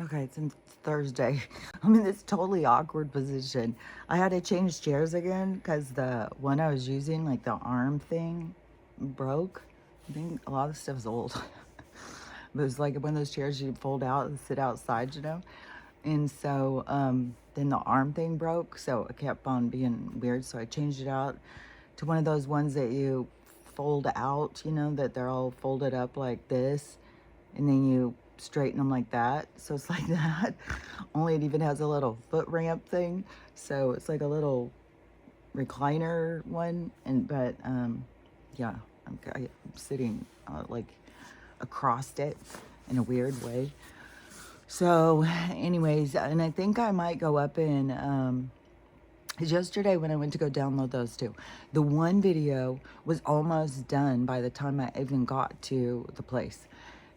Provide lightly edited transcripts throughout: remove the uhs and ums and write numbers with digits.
Okay, since Thursday, I'm in this totally awkward position. I had to change chairs again because the one I was using, like the arm thing, broke. I think a lot of stuff's old. It was like one of those chairs you fold out and sit outside, And so then the arm thing broke, so it kept on being weird. So I changed it out to one of those ones that you fold out, that they're all folded up like this, and then you straighten them like that. So it's like that. Only it even has a little foot ramp thing. So it's like a little recliner one. But yeah, I'm sitting like across it in a weird way. So, anyways, and I think I might go up and 'cause yesterday when I went to go download those two, the one video was almost done by the time I even got to the place.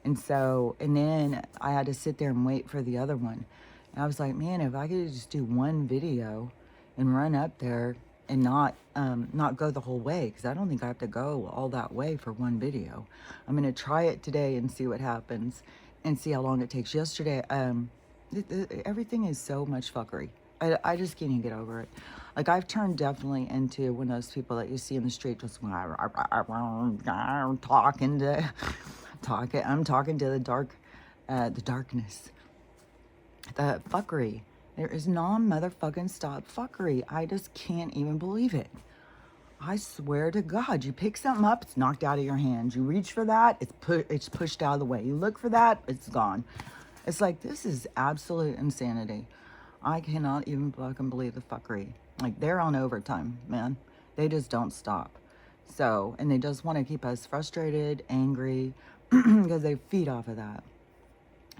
And so, and then I had to sit there and wait for the other one. And I was like, man, if I could just do one video and run up there and not go the whole way, because I don't think I have to go all that way for one video. I'm gonna try it today and see what happens and see how long it takes. Yesterday, everything is so much fuckery. I just can't even get over it. Like, I've turned definitely into one of those people that you see in the street just I'm talking to the darkness, the fuckery. There is non-motherfucking stop fuckery. I just can't even believe it. I swear to God, you pick something up, it's knocked out of your hands. You reach for that, it's pushed out of the way. You look for that, it's gone. It's like, this is absolute insanity. I cannot even fucking believe the fuckery. Like, they're on overtime, man. They just don't stop. So, and they just want to keep us frustrated, angry, because they feed off of that.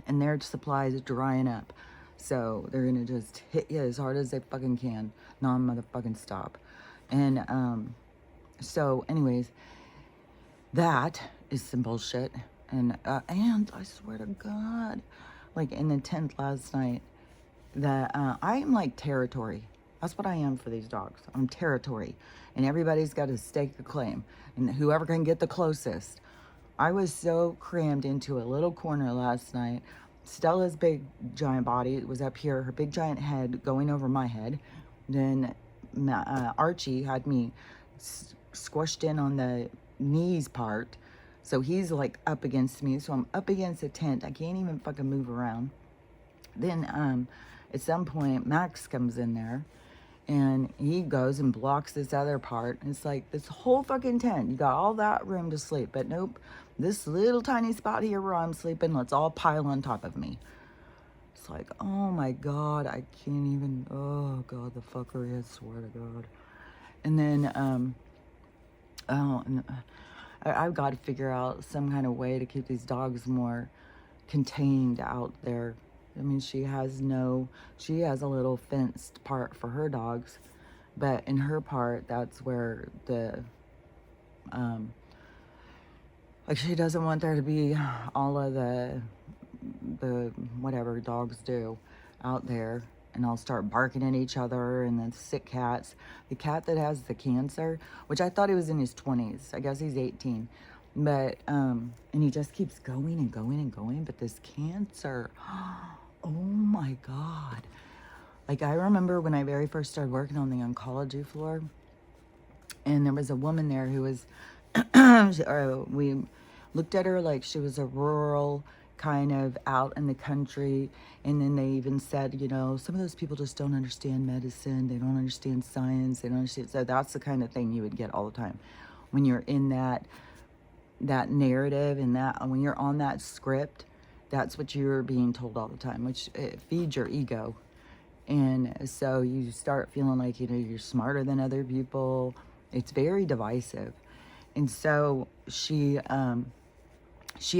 And their supply is drying up. So they're going to just hit you as hard as they fucking can. Non-motherfucking stop. And so anyways, that is some bullshit. And I swear to God, like in the tent last night, that I am like territory. That's what I am for these dogs. I'm territory. And everybody's got to stake a claim. And whoever can get the closest. I was so crammed into a little corner last night. Stella's big giant body was up here, her big giant head going over my head. Then Archie had me squished in on the knees part. So he's like up against me. So I'm up against a tent. I can't even fucking move around. Then at some point, Max comes in there. And he goes and blocks this other part. And it's like this whole fucking tent. You got all that room to sleep. But nope, this little tiny spot here where I'm sleeping, let's all pile on top of me. It's like, oh my God, I can't even, oh God, the fuckery, I swear to God. And then, I've got to figure out some kind of way to keep these dogs more contained out there. I mean, she has a little fenced part for her dogs, but in her part, that's where like she doesn't want there to be all of the whatever dogs do out there, and I'll start barking at each other, and then sick cats. The cat that has the cancer, which I thought he was in his 20s, I guess he's 18, but and he just keeps going and going and going, but this cancer, oh my God. Like, I remember when I very first started working on the oncology floor, and there was a woman there who was, we looked at her like she was a rural kind of out in the country. And then they even said, some of those people just don't understand medicine. They don't understand science. They don't understand. So that's the kind of thing you would get all the time when you're in that narrative, and that when you're on that script. That's what you're being told all the time, which it feeds your ego. And so you start feeling like, you're smarter than other people. It's very divisive. And so she had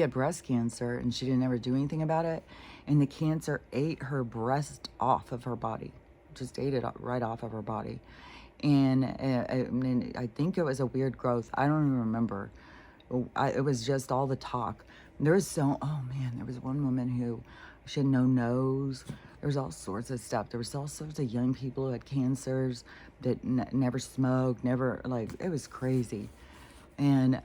breast cancer, and she didn't ever do anything about it. And the cancer ate her breast off of her body, just ate it right off of her body. And I think it was a weird growth. I don't even remember. It was just all the talk. There was one woman who, she had no nose. There was all sorts of stuff. There was all sorts of young people who had cancers that never smoked, it was crazy. And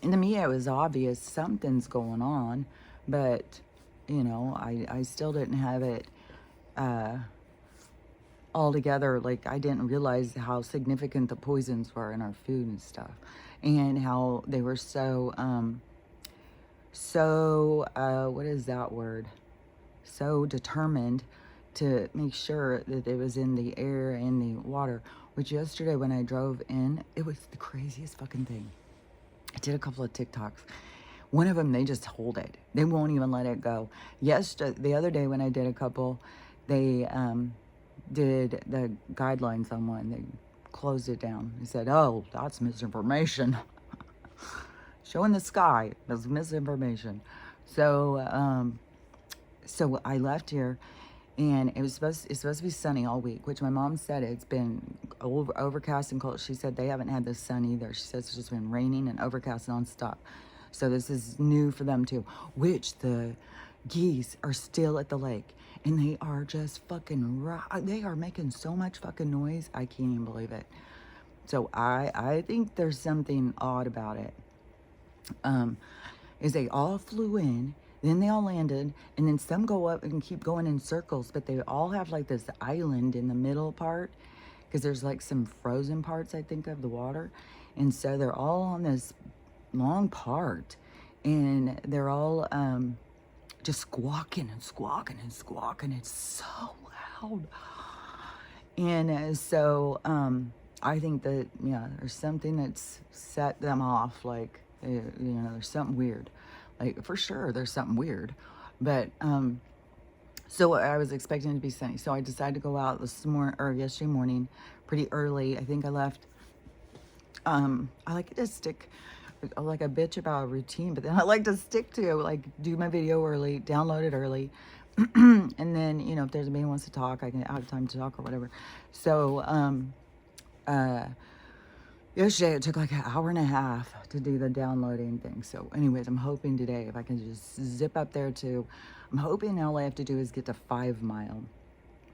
to me, it was obvious something's going on, but you know, I still didn't have it all together. Like, I didn't realize how significant the poisons were in our food and stuff, and how they were so what is that word? So determined to make sure that it was in the air and the water. Which yesterday when I drove in, it was the craziest fucking thing. I did a couple of TikToks. One of them, they just hold it. They won't even let it go. The other day when I did a couple, they did the guidelines on one. They closed it down. They said, "Oh, that's misinformation." Showing the sky is misinformation. So, so I left here, and it's supposed to be sunny all week, which my mom said it's been overcast and cold. She said they haven't had the sun either. She says it's just been raining and overcast nonstop. So this is new for them too, which the geese are still at the lake, and they are just fucking they are making so much fucking noise. I can't even believe it. So I think there's something odd about it. Is they all flew in, then they all landed, and then some go up and keep going in circles, but they all have like this island in the middle part, because there's like some frozen parts, I think, of the water. And so they're all on this long part, and they're all just squawking and squawking and squawking. It's so loud. And I think that, yeah, there's something that's set them off. Like, you know, there's something weird. Like, for sure, there's something weird. But, so I was expecting it to be sunny. So I decided to go out yesterday morning, pretty early. I think I left, I like to stick, like a bitch about a routine, but then I like to stick to, like, do my video early, download it early. And then, you know, if there's anybody who wants to talk, I can have time to talk or whatever. So, yesterday it took like an hour and a half to do the downloading thing. So anyways, I'm hoping today, if I can just zip up there too, I'm hoping all I have to do is get to 5 Mile.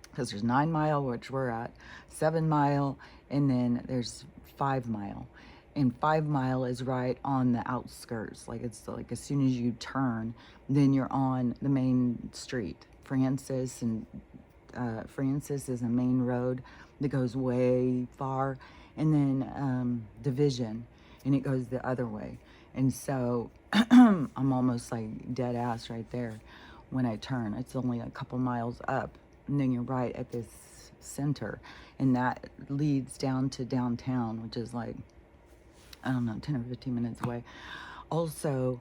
Because there's 9 Mile, which we're at, 7 Mile, and then there's 5 Mile. And 5 Mile is right on the outskirts. Like, it's like as soon as you turn, then you're on the main street. Francis is a main road that goes way far. And then Division, and it goes the other way. And so I'm almost like dead ass right there when I turn. It's only a couple miles up, and then you're right at this center, and that leads down to downtown, which is like, I don't know, 10 or 15 minutes away. Also,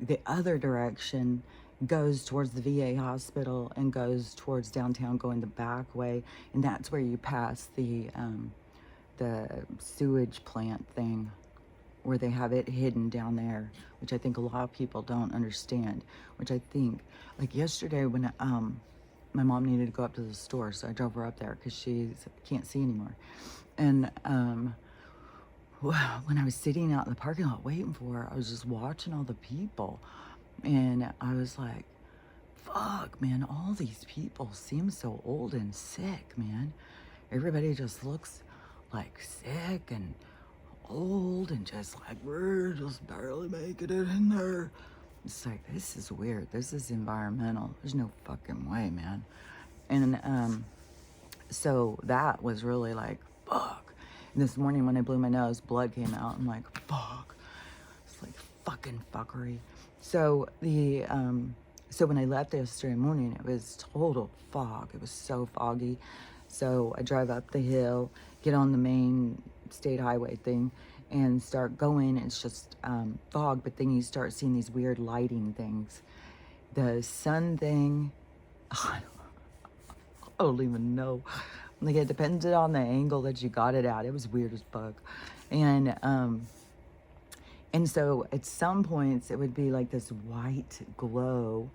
the other direction goes towards the VA hospital and goes towards downtown, going the back way, and that's where you pass the sewage plant thing, where they have it hidden down there, which I think a lot of people don't understand. Which I think, like yesterday when my mom needed to go up to the store, so I drove her up there because she can't see anymore. And when I was sitting out in the parking lot waiting for her, I was just watching all the people, and I was like, fuck, man, all these people seem so old and sick, man. Everybody just looks like sick and old, and just like, we're just barely making it in there. It's like, this is weird. This is environmental. There's no fucking way, man. And so that was really like, fuck. And this morning when I blew my nose, blood came out. I'm like, fuck. It's like fucking fuckery. So so when I left yesterday morning, it was total fog. It was so foggy. So I drive up the hill, get on the main state highway thing, and start going. It's just fog, but then you start seeing these weird lighting things. The sun thing, I don't even know. Like, it depended on the angle that you got it at. It was weird as fuck. And so at some points it would be like this white glow,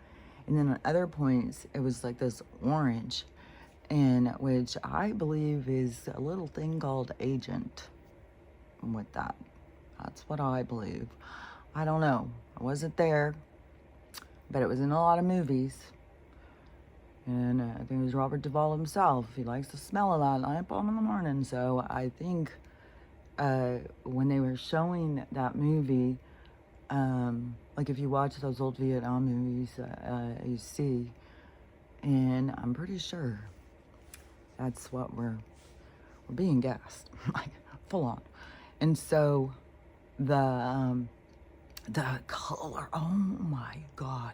and then at other points it was like this orange, and which I believe is a little thing called agent with that. That's what I believe. I don't know. I wasn't there, but it was in a lot of movies. And I think it was Robert Duvall himself. He likes the smell of that napalm in the morning. So I think when they were showing that movie, Like if you watch those old Vietnam movies, you see, and I'm pretty sure that's what we're being gassed, like full on. And so the color, oh my God,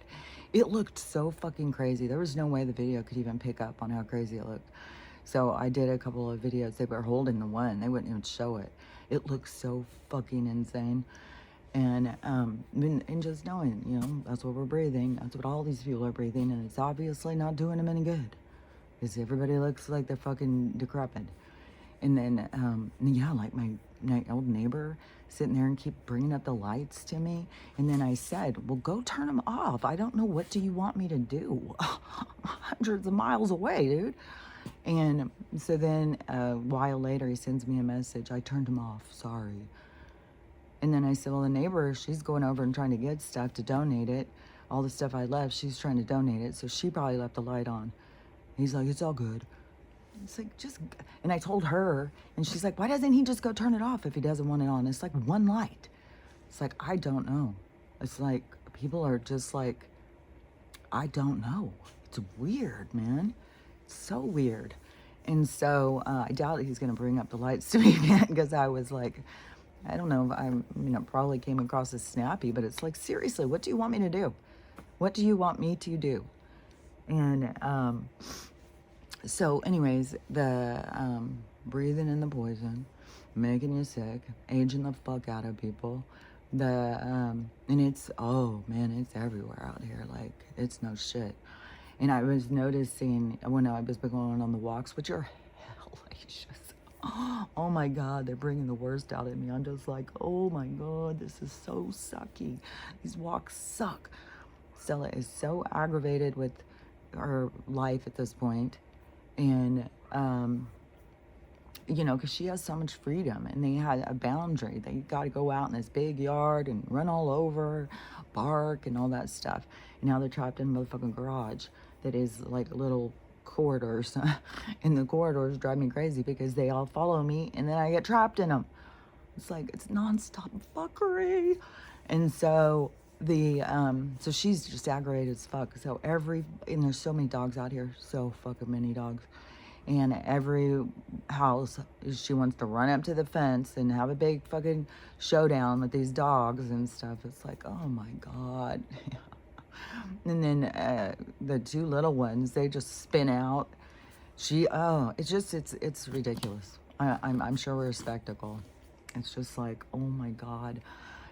it looked so fucking crazy. There was no way the video could even pick up on how crazy it looked. So I did a couple of videos. They were holding the one. They wouldn't even show it. It looked so fucking insane. And just knowing, you know, that's what we're breathing. That's what all these people are breathing. And it's obviously not doing them any good. Because everybody looks like they're fucking decrepit. And then, yeah, like my old neighbor sitting there and keep bringing up the lights to me. And then I said, well, go turn them off. I don't know. What do you want me to do? Hundreds of miles away, dude. And so then a while later, he sends me a message. I turned them off. Sorry. And then I said, well, the neighbor, she's going over and trying to get stuff to donate it. All the stuff I left, she's trying to donate it. So she probably left the light on. He's like, it's all good. It's like, just, and I told her, and she's like, why doesn't he just go turn it off if he doesn't want it on? It's like one light. It's like, I don't know. It's like, people are just like, I don't know. It's weird, man. It's so weird. And so I doubt he's going to bring up the lights to me again, because I was like, I don't know. Probably came across as snappy, but it's like, seriously, what do you want me to do? What do you want me to do? And, so anyways, the breathing in the poison, making you sick, aging the fuck out of people, and it's, oh man, it's everywhere out here. Like, it's no shit. And I was noticing when I was going on the walks, which are hellacious. Oh my God, they're bringing the worst out in me. I'm just like, oh my God, this is so sucky. These walks suck. Stella is so aggravated with her life at this point. And, you know, because she has so much freedom, and they had a boundary. They got to go out in this big yard and run all over, bark and all that stuff. And now they're trapped in a motherfucking garage that is like little corridors. And the corridors drive me crazy because they all follow me, and then I get trapped in them. It's like, it's nonstop fuckery. And so so she's just aggravated as fuck. So and there's so many dogs out here, so fucking many dogs. And every house, she wants to run up to the fence and have a big fucking showdown with these dogs and stuff. It's like, oh my God. And then the two little ones, they just spin out. It's ridiculous. I'm sure we're a spectacle. It's just like, oh my God.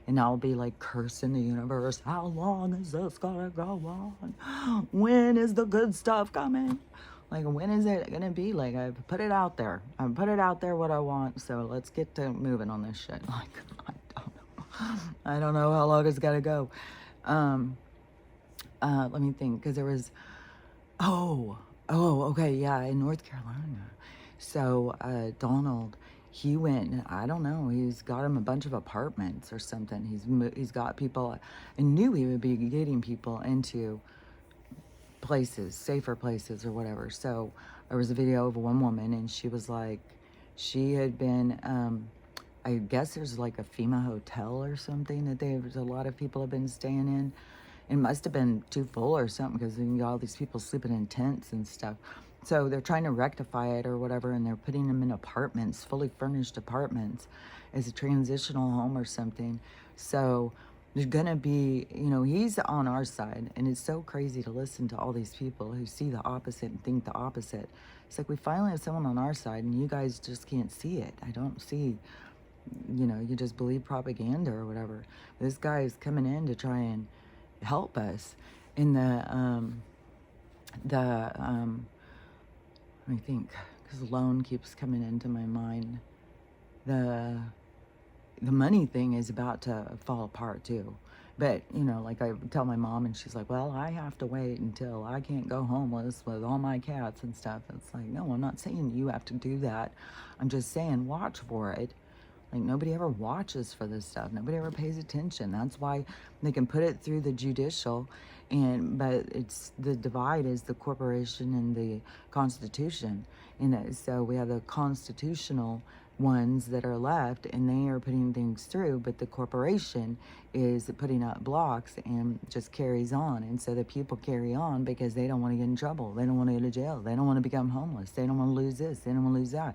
And I'll be like cursing the universe. How long is this gonna go on? When is the good stuff coming? Like, when is it gonna be? Like, I've put it out there. I've put it out there what I want. So let's get to moving on this shit. Like, I don't know. I don't know how long it's gotta go. Let me think. Because there was, okay, yeah, in North Carolina. So Donald, he went, I don't know, he's got him a bunch of apartments or something. He's got people, and knew he would be getting people into places, safer places or whatever. So there was a video of one woman, and she was like, she had been, I guess there's like a FEMA hotel or something that there's a lot of people have been staying in. It must have been too full or something, because you got all these people sleeping in tents and stuff. So they're trying to rectify it or whatever, and they're putting them in apartments, fully furnished apartments, as a transitional home or something. So there's gonna be, you know, he's on our side, and it's so crazy to listen to all these people who see the opposite and think the opposite. It's like, we finally have someone on our side, and you guys just can't see it. I don't see, you know, you just believe propaganda or whatever. This guy is coming in to try and help us. In let me think, because loan keeps coming into my mind. The money thing is about to fall apart too. But, you know, like I tell my mom, and she's like, well, I have to wait until I can't go homeless with all my cats and stuff. It's like, no, I'm not saying you have to do that. I'm just saying, watch for it. Like, nobody ever watches for this stuff. Nobody ever pays attention. That's why they can put it through the judicial, but it's the divide is the corporation and the Constitution. So we have the constitutional ones that are left, and they are putting things through, but the corporation is putting up blocks and just carries on. And so the people carry on because they don't want to get in trouble. They don't want to go to jail. They don't want to become homeless. They don't want to lose this. They don't want to lose that.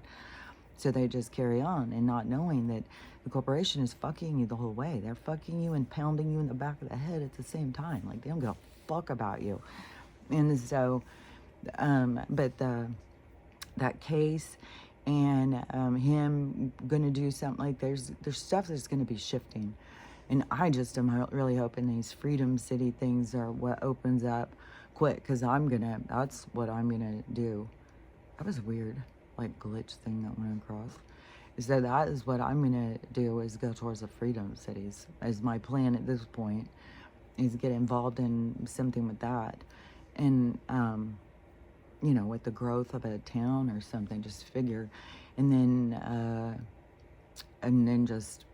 So they just carry on, and not knowing that the corporation is fucking you the whole way. They're fucking you and pounding you in the back of the head at the same time. Like, they don't give a fuck about you. And so, but that case and him going to do something, like, there's stuff that's going to be shifting. And I just am really hoping these Freedom City things are what opens up quick, because that's what I'm going to do. That was weird. Like, glitch thing that went across. So that is what I'm gonna do, is go towards the Freedom Cities as my plan at this point, is get involved in something with that. And you know, with the growth of a town or something, just figure, and then just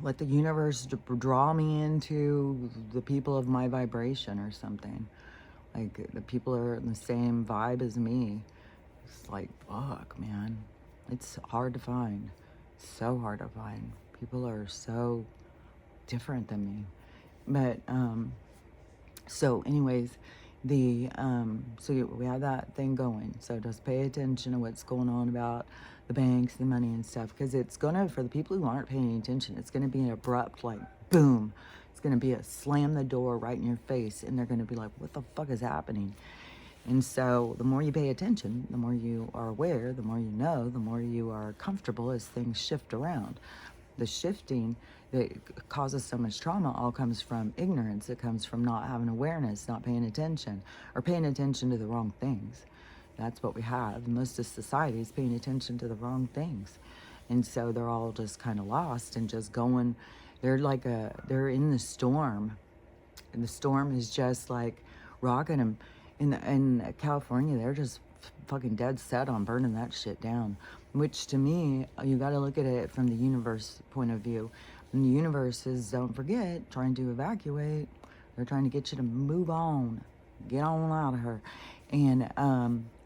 let the universe draw me into the people of my vibration or something. Like, the people are in the same vibe as me. It's like, fuck, man. It's hard to find. So hard to find. People are so different than me. But, so anyways, so we have that thing going. So just pay attention to what's going on about the banks, the money and stuff. Because it's gonna, for the people who aren't paying attention, it's gonna be an abrupt, like, boom. It's going to be a slam the door right in your face, and they're going to be like, what the fuck is happening? And so the more you pay attention, the more you are aware, the more you know, the more you are comfortable as things shift around. The shifting that causes so much trauma all comes from ignorance. It comes from not having awareness, not paying attention, or paying attention to the wrong things. That's what we have. Most of society is paying attention to the wrong things. And so they're all just kind of lost and just going. They're in the storm, and the storm is just like rocking them. In California, they're just fucking dead set on burning that shit down. Which, to me, you got to look at it from the universe point of view. And the universe is, don't forget, trying to evacuate. They're trying to get you to move on, get on out of her. And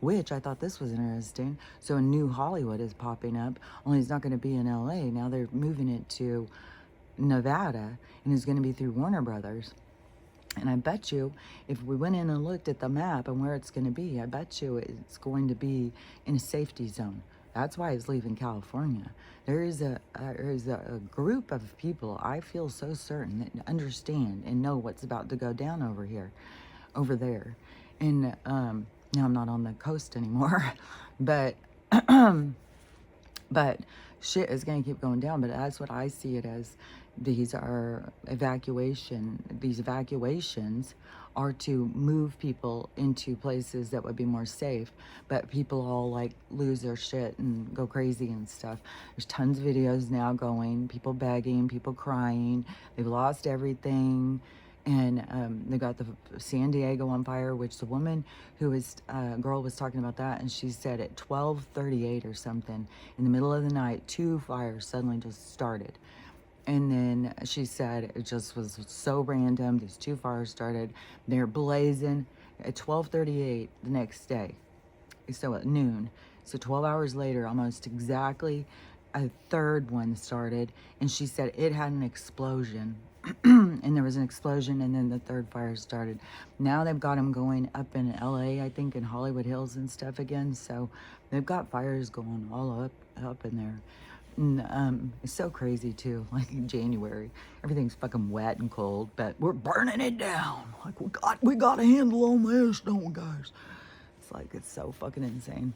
which I thought this was interesting. So a new Hollywood is popping up. Only it's not going to be in LA. Now they're moving it to Nevada, and it's going to be through Warner Brothers. And I bet you, if we went in and looked at the map and where it's going to be, I bet you it's going to be in a safety zone. That's why it's leaving California. There is a group of people, I feel so certain, that understand and know what's about to go down over there. And now I'm not on the coast anymore, but but shit is going to keep going down. But that's what I see it as. These evacuations are to move people into places that would be more safe, but people all like lose their shit and go crazy and stuff. There's tons of videos now going, people begging, people crying, they've lost everything. And they got the San Diego on fire, which the woman girl was talking about that, and she said at 12:38 or something, in the middle of the night, 2 fires suddenly just started. And then she said it just was so random. These 2 fires started. They're blazing at 12:38 the next day. So at noon. So 12 hours later, almost exactly, a third one started. And she said it had an explosion. And there was an explosion, and then the third fire started. Now they've got them going up in LA, I think, in Hollywood Hills and stuff again. So they've got fires going all up in there. And, it's so crazy too. Like in January, everything's fucking wet and cold, but we're burning it down. Like we got a handle on this, don't we, guys? It's like, it's so fucking insane.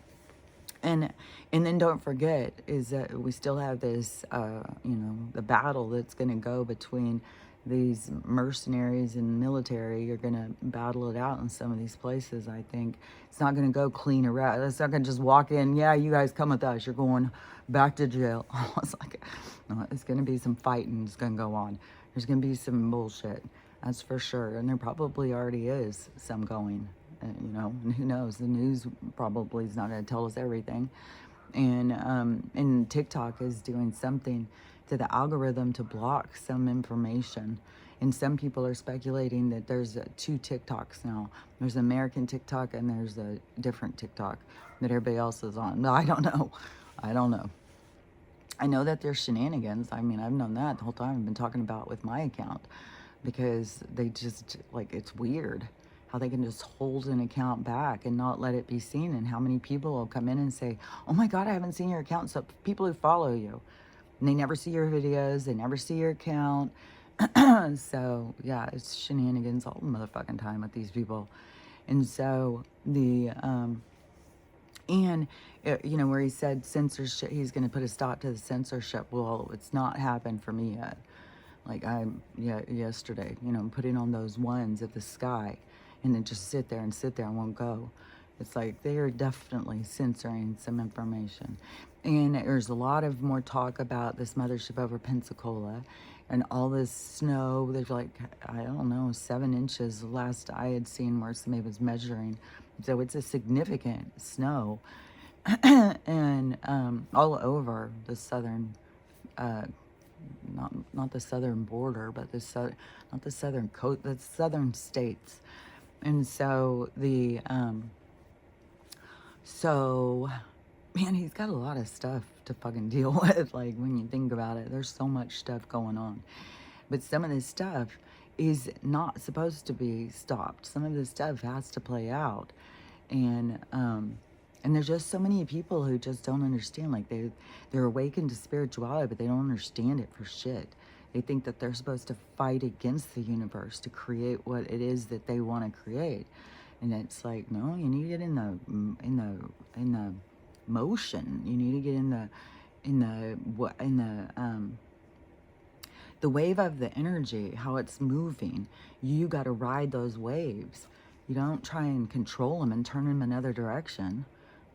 And then don't forget is that we still have this, the battle that's going to go between these mercenaries and military. You're going to battle it out in some of these places, I think. It's not going to go clean around. It's not going to just walk in, yeah, you guys come with us. You're going back to jail. It's like, no, it's going to be some fighting that's going to go on. There's going to be some bullshit. That's for sure. And there probably already is some going. And who knows? The news probably is not going to tell us everything. And TikTok is doing something to the algorithm to block some information. And some people are speculating that there's two TikToks now. There's American TikTok and there's a different TikTok that everybody else is on. I don't know. I don't know. I know that there's shenanigans. I mean, I've known that the whole time. I've been talking about with my account because they just, like, it's weird how they can just hold an account back and not let it be seen, and how many people will come in and say, oh my God, I haven't seen your account. So people who follow you, and they never see your videos, they never see your account. So yeah, it's shenanigans all the motherfucking time with these people. And so you know, where he said censorship, he's going to put a stop to the censorship. Well, it's not happened for me yet. Like yesterday, you know, putting on those ones at the sky and then just sit there and won't go. It's like they are definitely censoring some information. And there's a lot of more talk about this mothership over Pensacola and all this snow. There's like, I don't know, 7 inches last I had seen where somebody was measuring. So it's a significant snow. And all over the southern, not the southern border, but not the southern coast, the southern states. And so man, he's got a lot of stuff to fucking deal with. Like, when you think about it, there's so much stuff going on. But some of this stuff is not supposed to be stopped. Some of this stuff has to play out. And there's just so many people who just don't understand. Like, they're awakened to spirituality, but they don't understand it for shit. They think that they're supposed to fight against the universe to create what it is that they want to create. And it's like, no, you need to get in the motion. You need to get in the wave of the energy, how it's moving. You got to ride those waves. You don't try and control them and turn them another direction.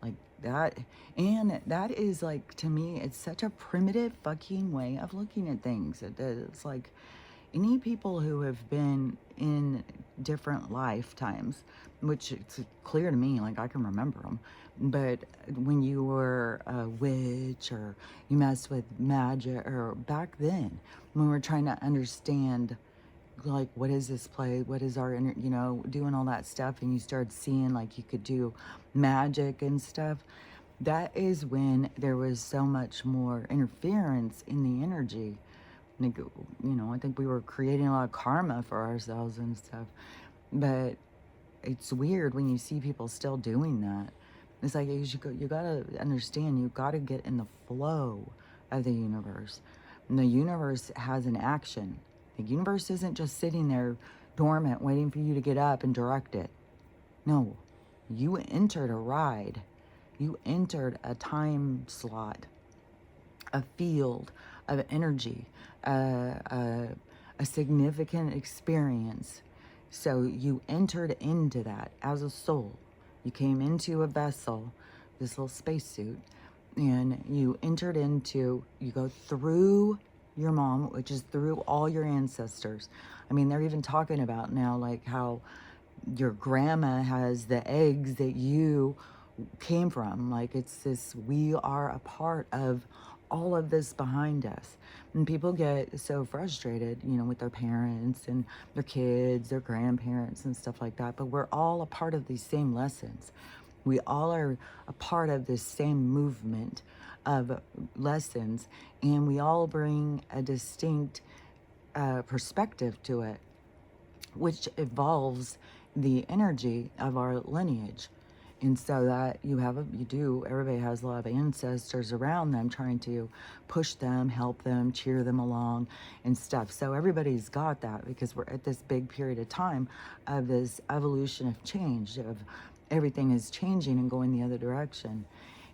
Like that. And that is, like, to me, it's such a primitive fucking way of looking at things. It's like, any people who have been in different lifetimes, which it's clear to me, like I can remember them, but when you were a witch or you messed with magic, or back then when we're trying to understand, like, what is this play, what is our you know, doing all that stuff, and you started seeing like you could do magic and stuff, that is when there was so much more interference in the energy. Like, you know, I think we were creating a lot of karma for ourselves and stuff. But it's weird when you see people still doing that. It's like, you gotta understand, you gotta get in the flow of the universe. And the universe has an action. The universe isn't just sitting there dormant, waiting for you to get up and direct it. No, you entered a ride. You entered a time slot, a field of energy, a significant experience. So you entered into that as a soul. You came into a vessel, this little spacesuit, and you entered into, you go through your mom, which is through all your ancestors. I mean, they're even talking about now, like, how your grandma has the eggs that you came from. Like, it's this, we are a part of all of this behind us. And people get so frustrated, you know, with their parents and their kids, their grandparents and stuff like that. But we're all a part of these same lessons. We all are a part of this same movement of lessons, and we all bring a distinct perspective to it, which evolves the energy of our lineage. And so that everybody has a lot of ancestors around them trying to push them, help them, cheer them along and stuff. So everybody's got that, because we're at this big period of time of this evolution of change, of everything is changing and going the other direction.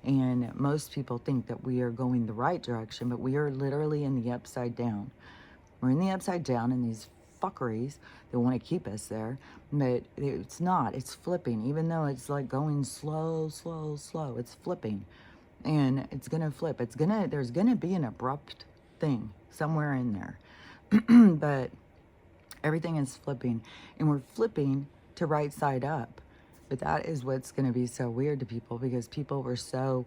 And most people think that we are going the right direction, but we are literally in the upside down. We're in the upside down in these fuckeries that want to keep us there, but it's not. It's flipping. Even though it's like going slow, slow, slow, it's flipping, and it's gonna flip. There's gonna be an abrupt thing somewhere in there, but everything is flipping, and we're flipping to right side up. But that is what's gonna be so weird to people, because people were so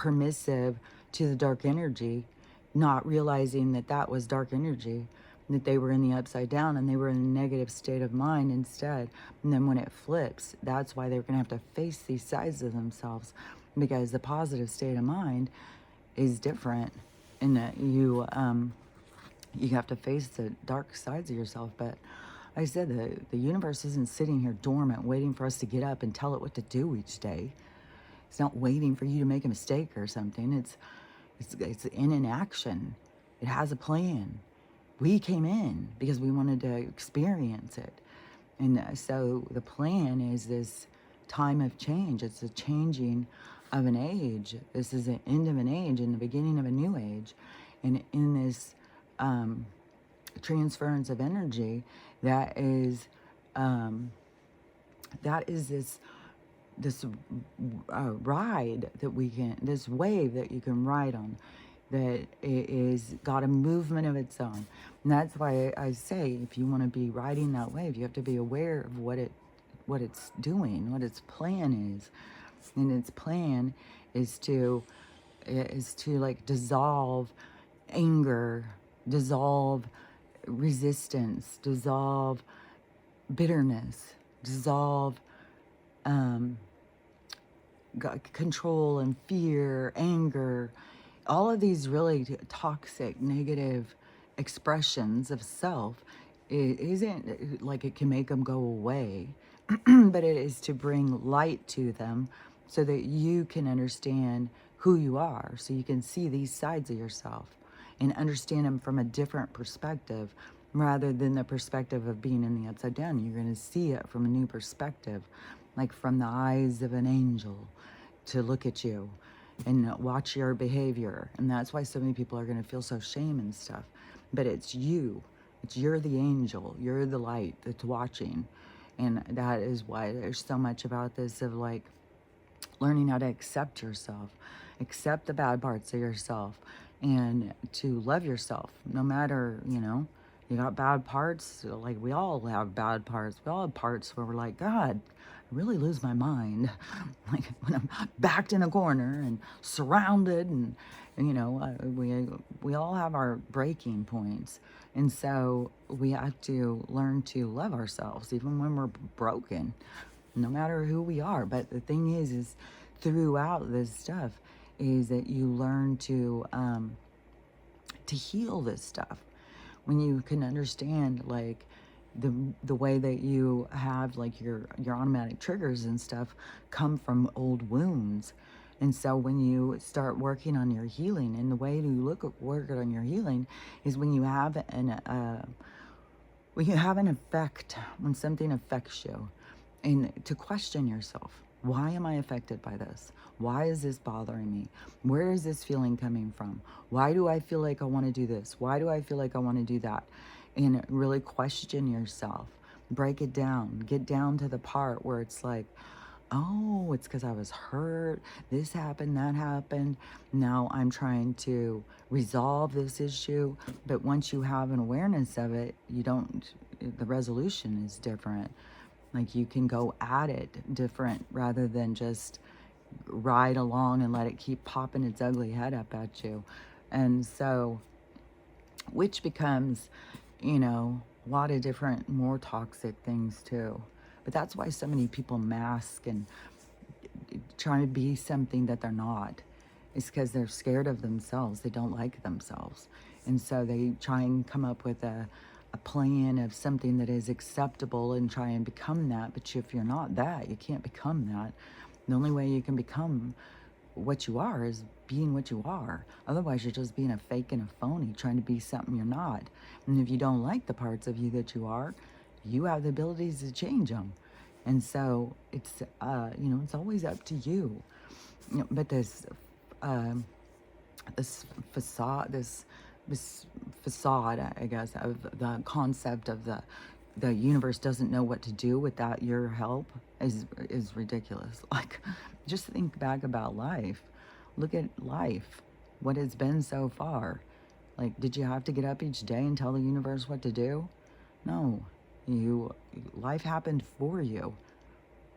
permissive to the dark energy, not realizing that that was dark energy, that they were in the upside down and they were in a negative state of mind instead. And then when it flips, that's why they're going to have to face these sides of themselves, because the positive state of mind is different, and that you have to face the dark sides of yourself. But like I said, the universe isn't sitting here dormant waiting for us to get up and tell it what to do each day. It's not waiting for you to make a mistake or something. It's in an action. It has a plan. We came in because we wanted to experience it. And so the plan is this time of change. It's a changing of an age. This is the end of an age and the beginning of a new age. And in this transference of energy, that is this ride that we can, this wave that you can ride on, that it is got a movement of its own. And that's why I say, if you want to be riding that wave, you have to be aware of what it's doing, what its plan is. And its plan is to like dissolve anger, dissolve resistance, dissolve bitterness, dissolve control and fear, anger, all of these really toxic, negative expressions of self. It isn't like it can make them go away, but it is to bring light to them so that you can understand who you are, so you can see these sides of yourself and understand them from a different perspective rather than the perspective of being in the upside down. You're going to see it from a new perspective, like from the eyes of an angel, to look at you and watch your behavior. And that's why so many people are going to feel so shame and stuff. But it's you. You're the angel. You're the light that's watching. And that is why there's so much about this of like learning how to accept yourself, accept the bad parts of yourself, and to love yourself no matter, you got bad parts. Like, we all have bad parts. We all have parts where we're like, God, I really lose my mind. Like when I'm backed in a corner and surrounded, and we all have our breaking points. And so we have to learn to love ourselves even when we're broken, no matter who we are. But the thing is throughout this stuff is that you learn to heal this stuff. When you can understand like the way that you have like your automatic triggers and stuff come from old wounds. And so when you start working on your healing, and the way to work on your healing is when you have an effect, when something affects you, and to question yourself. Why am I affected by this? Why is this bothering me? Where is this feeling coming from? Why do I feel like I want to do this? Why do I feel like I want to do that? And really question yourself. Break it down. Get down to the part where it's like, oh, it's because I was hurt. This happened, that happened. Now I'm trying to resolve this issue. But once you have an awareness of it, the resolution is different. Like, you can go at it different rather than just ride along and let it keep popping its ugly head up at you. And so, which becomes, a lot of different, more toxic things too. But that's why so many people mask and try to be something that they're not. It's because they're scared of themselves. They don't like themselves. And so they try and come up with a plan of something that is acceptable and try and become that. But if you're not that, you can't become that. The only way you can become what you are is being what you are. Otherwise, you're just being a fake and a phony, trying to be something you're not. And if you don't like the parts of you that you are, you have the abilities to change them. And so it's, it's always up to you. But this facade, I guess, of the concept of the universe doesn't know what to do without your help is ridiculous. Like, just think back about life. Look at life, what it's been so far. Like, did you have to get up each day and tell the universe what to do? No, life happened for you.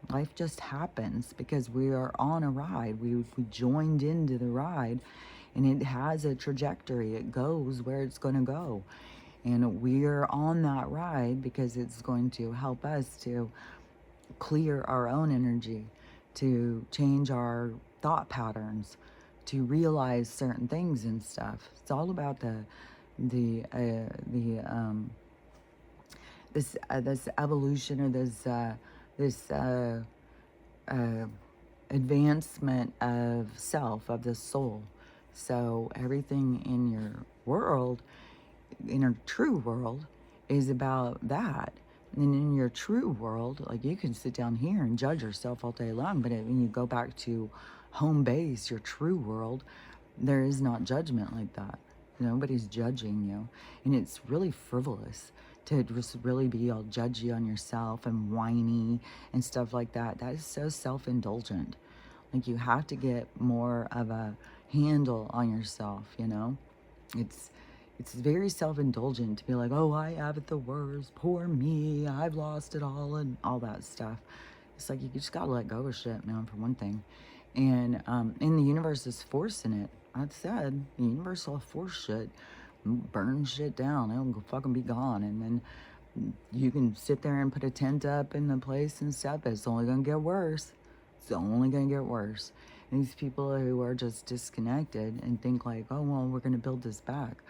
Life just happens because we are on a ride. We joined into the ride, and it has a trajectory. It goes where it's going to go. And we're on that ride because it's going to help us to clear our own energy, to change our thought patterns, to realize certain things and stuff. It's all about this evolution, or this advancement of self, of the soul. So everything in your world, in your true world, is about that. And in your true world, like, you can sit down here and judge yourself all day long, but when you go back to home base, your true world, there is not judgment like that. Nobody's judging you. And it's really frivolous to just really be all judgy on yourself and whiny and stuff like that. That is so self-indulgent. Like, you have to get more of a handle on yourself, It's very self-indulgent to be like, oh, I have it the worst, poor me, I've lost it all, and all that stuff. It's like, you just gotta let go of shit, man, for one thing. And the universe is forcing it. I said, the universe will force shit, burn shit down, it'll go fucking be gone. And then you can sit there and put a tent up in the place and stuff, but it's only gonna get worse. It's only gonna get worse. And these people who are just disconnected and think like, oh, well, we're gonna build this back.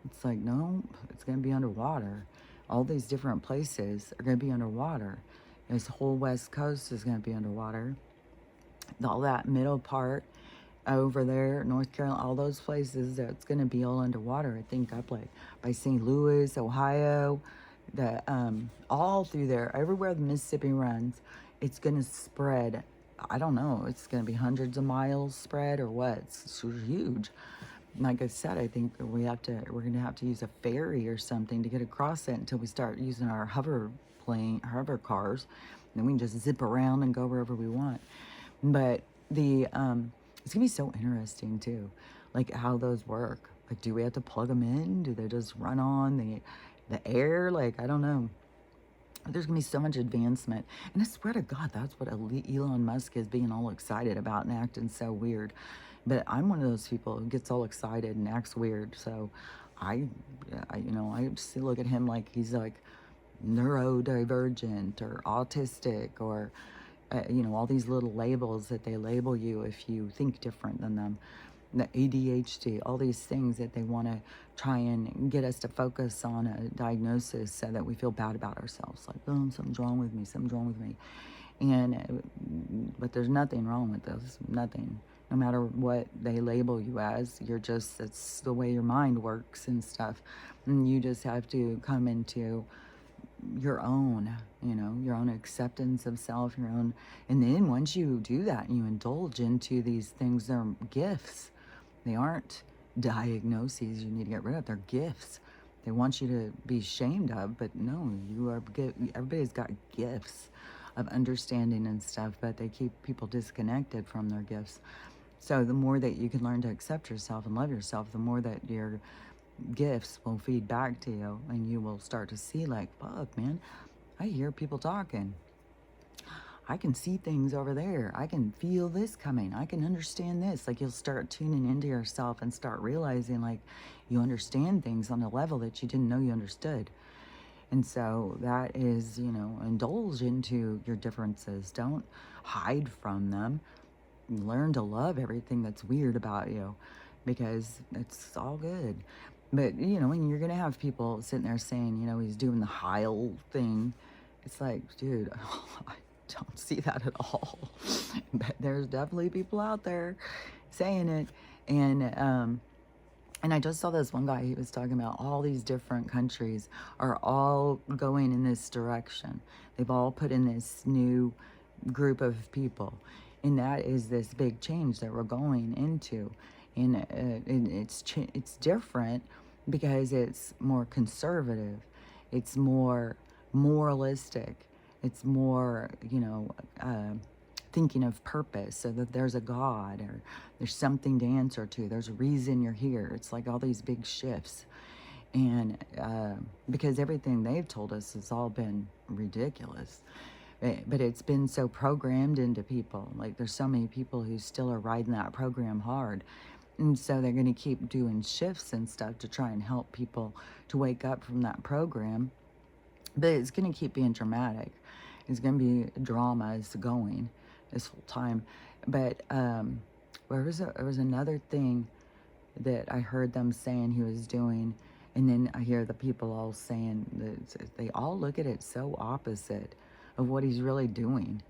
It's like, no, it's going to be underwater. All these different places are going to be underwater. This whole West Coast is going to be underwater. All that middle part over there, North Carolina, all those places, it's going to be all underwater. I think up like by St. Louis, Ohio, all through there, everywhere the Mississippi runs, it's going to spread. I don't know, it's going to be hundreds of miles spread or what. It's huge. Like I said, I think we're going to have to use a ferry or something to get across it until we start using our hover cars. And then we can just zip around and go wherever we want. But it's going to be so interesting too, like how those work. Like, do we have to plug them in? Do they just run on the air? Like, I don't know. There's going to be so much advancement. And I swear to God, that's what Elon Musk is being all excited about and acting so weird. But I'm one of those people who gets all excited and acts weird. So I just look at him like he's like neurodivergent or autistic or, all these little labels that they label you if you think different than them. The ADHD, all these things that they want to try and get us to focus on a diagnosis so that we feel bad about ourselves. Like, oh, something's wrong with me, something's wrong with me. But there's nothing wrong with this, nothing. No matter what they label you as, it's the way your mind works and stuff. And you just have to come into your own, your own acceptance of self, your own. And then once you do that and you indulge into these things, they're gifts. They aren't diagnoses you need to get rid of. They're gifts. They want you to be ashamed of, but no, everybody's got gifts of understanding and stuff, but they keep people disconnected from their gifts. So the more that you can learn to accept yourself and love yourself, the more that your gifts will feed back to you, and you will start to see like, fuck, man, I hear people talking. I can see things over there. I can feel this coming. I can understand this. Like, you'll start tuning into yourself and start realizing like you understand things on a level that you didn't know you understood. And so that is, indulge into your differences. Don't hide from them. Learn to love everything that's weird about you, because it's all good. But, when you're going to have people sitting there saying, he's doing the Heil thing, it's like, dude, I don't see that at all. But there's definitely people out there saying it. And I just saw this one guy, he was talking about all these different countries are all going in this direction. They've all put in this new group of people. And that is this big change that we're going into. And it's different because it's more conservative. It's more moralistic. It's more, thinking of purpose, so that there's a God or there's something to answer to. There's a reason you're here. It's like all these big shifts. And because everything they've told us has all been ridiculous. But it's been so programmed into people. Like, there's so many people who still are riding that program hard. And so they're going to keep doing shifts and stuff to try and help people to wake up from that program. But it's going to keep being dramatic. It's going to be drama is going this whole time. But there was another thing that I heard them saying he was doing, and then I hear the people all saying that they all look at it so opposite of what he's really doing.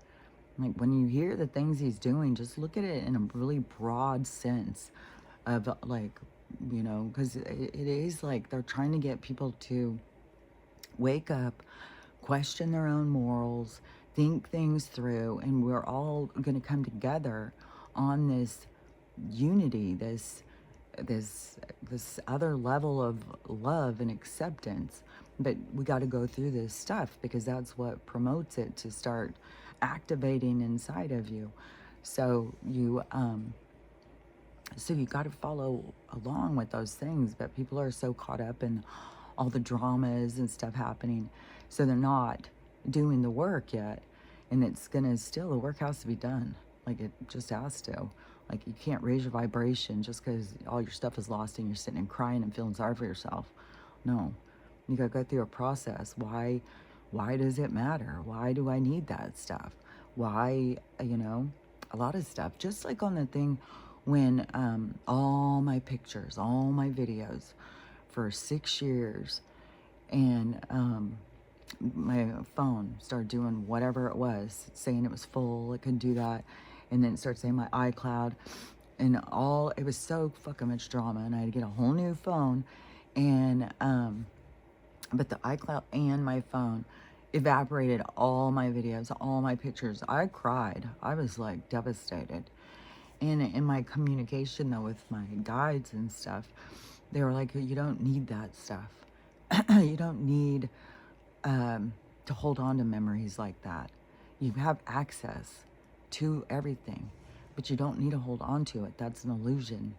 Like, when you hear the things he's doing, just look at it in a really broad sense of, like, you know, because it is like they're trying to get people to wake up, question their own morals, think things through, and we're all going to come together on this unity, this other level of love and acceptance. But we got to go through this stuff because that's what promotes it to start activating inside of you. So you got to follow along with those things, but people are so caught up in all the dramas and stuff happening, so they're not doing the work yet. And it's gonna still, the work has to be done. Like, it just has to. Like, you can't raise your vibration just because all your stuff is lost and you're sitting and crying and feeling sorry for yourself. No, you gotta go through a process. Why does it matter? Why do I need that stuff? Why, you know, a lot of stuff. Just like on the thing when all my pictures, all my videos for 6 years, and my phone started doing whatever it was, saying it was full, it couldn't do that, and then it started saying my iCloud, and it was so fucking much drama, and I had to get a whole new phone, and but the iCloud and my phone evaporated all my videos, all my pictures. I cried. I was like devastated. And in my communication though with my guides and stuff, they were like, you don't need that stuff. You don't need to hold on to memories like that. You have access to everything, but you don't need to hold on to it. That's an illusion.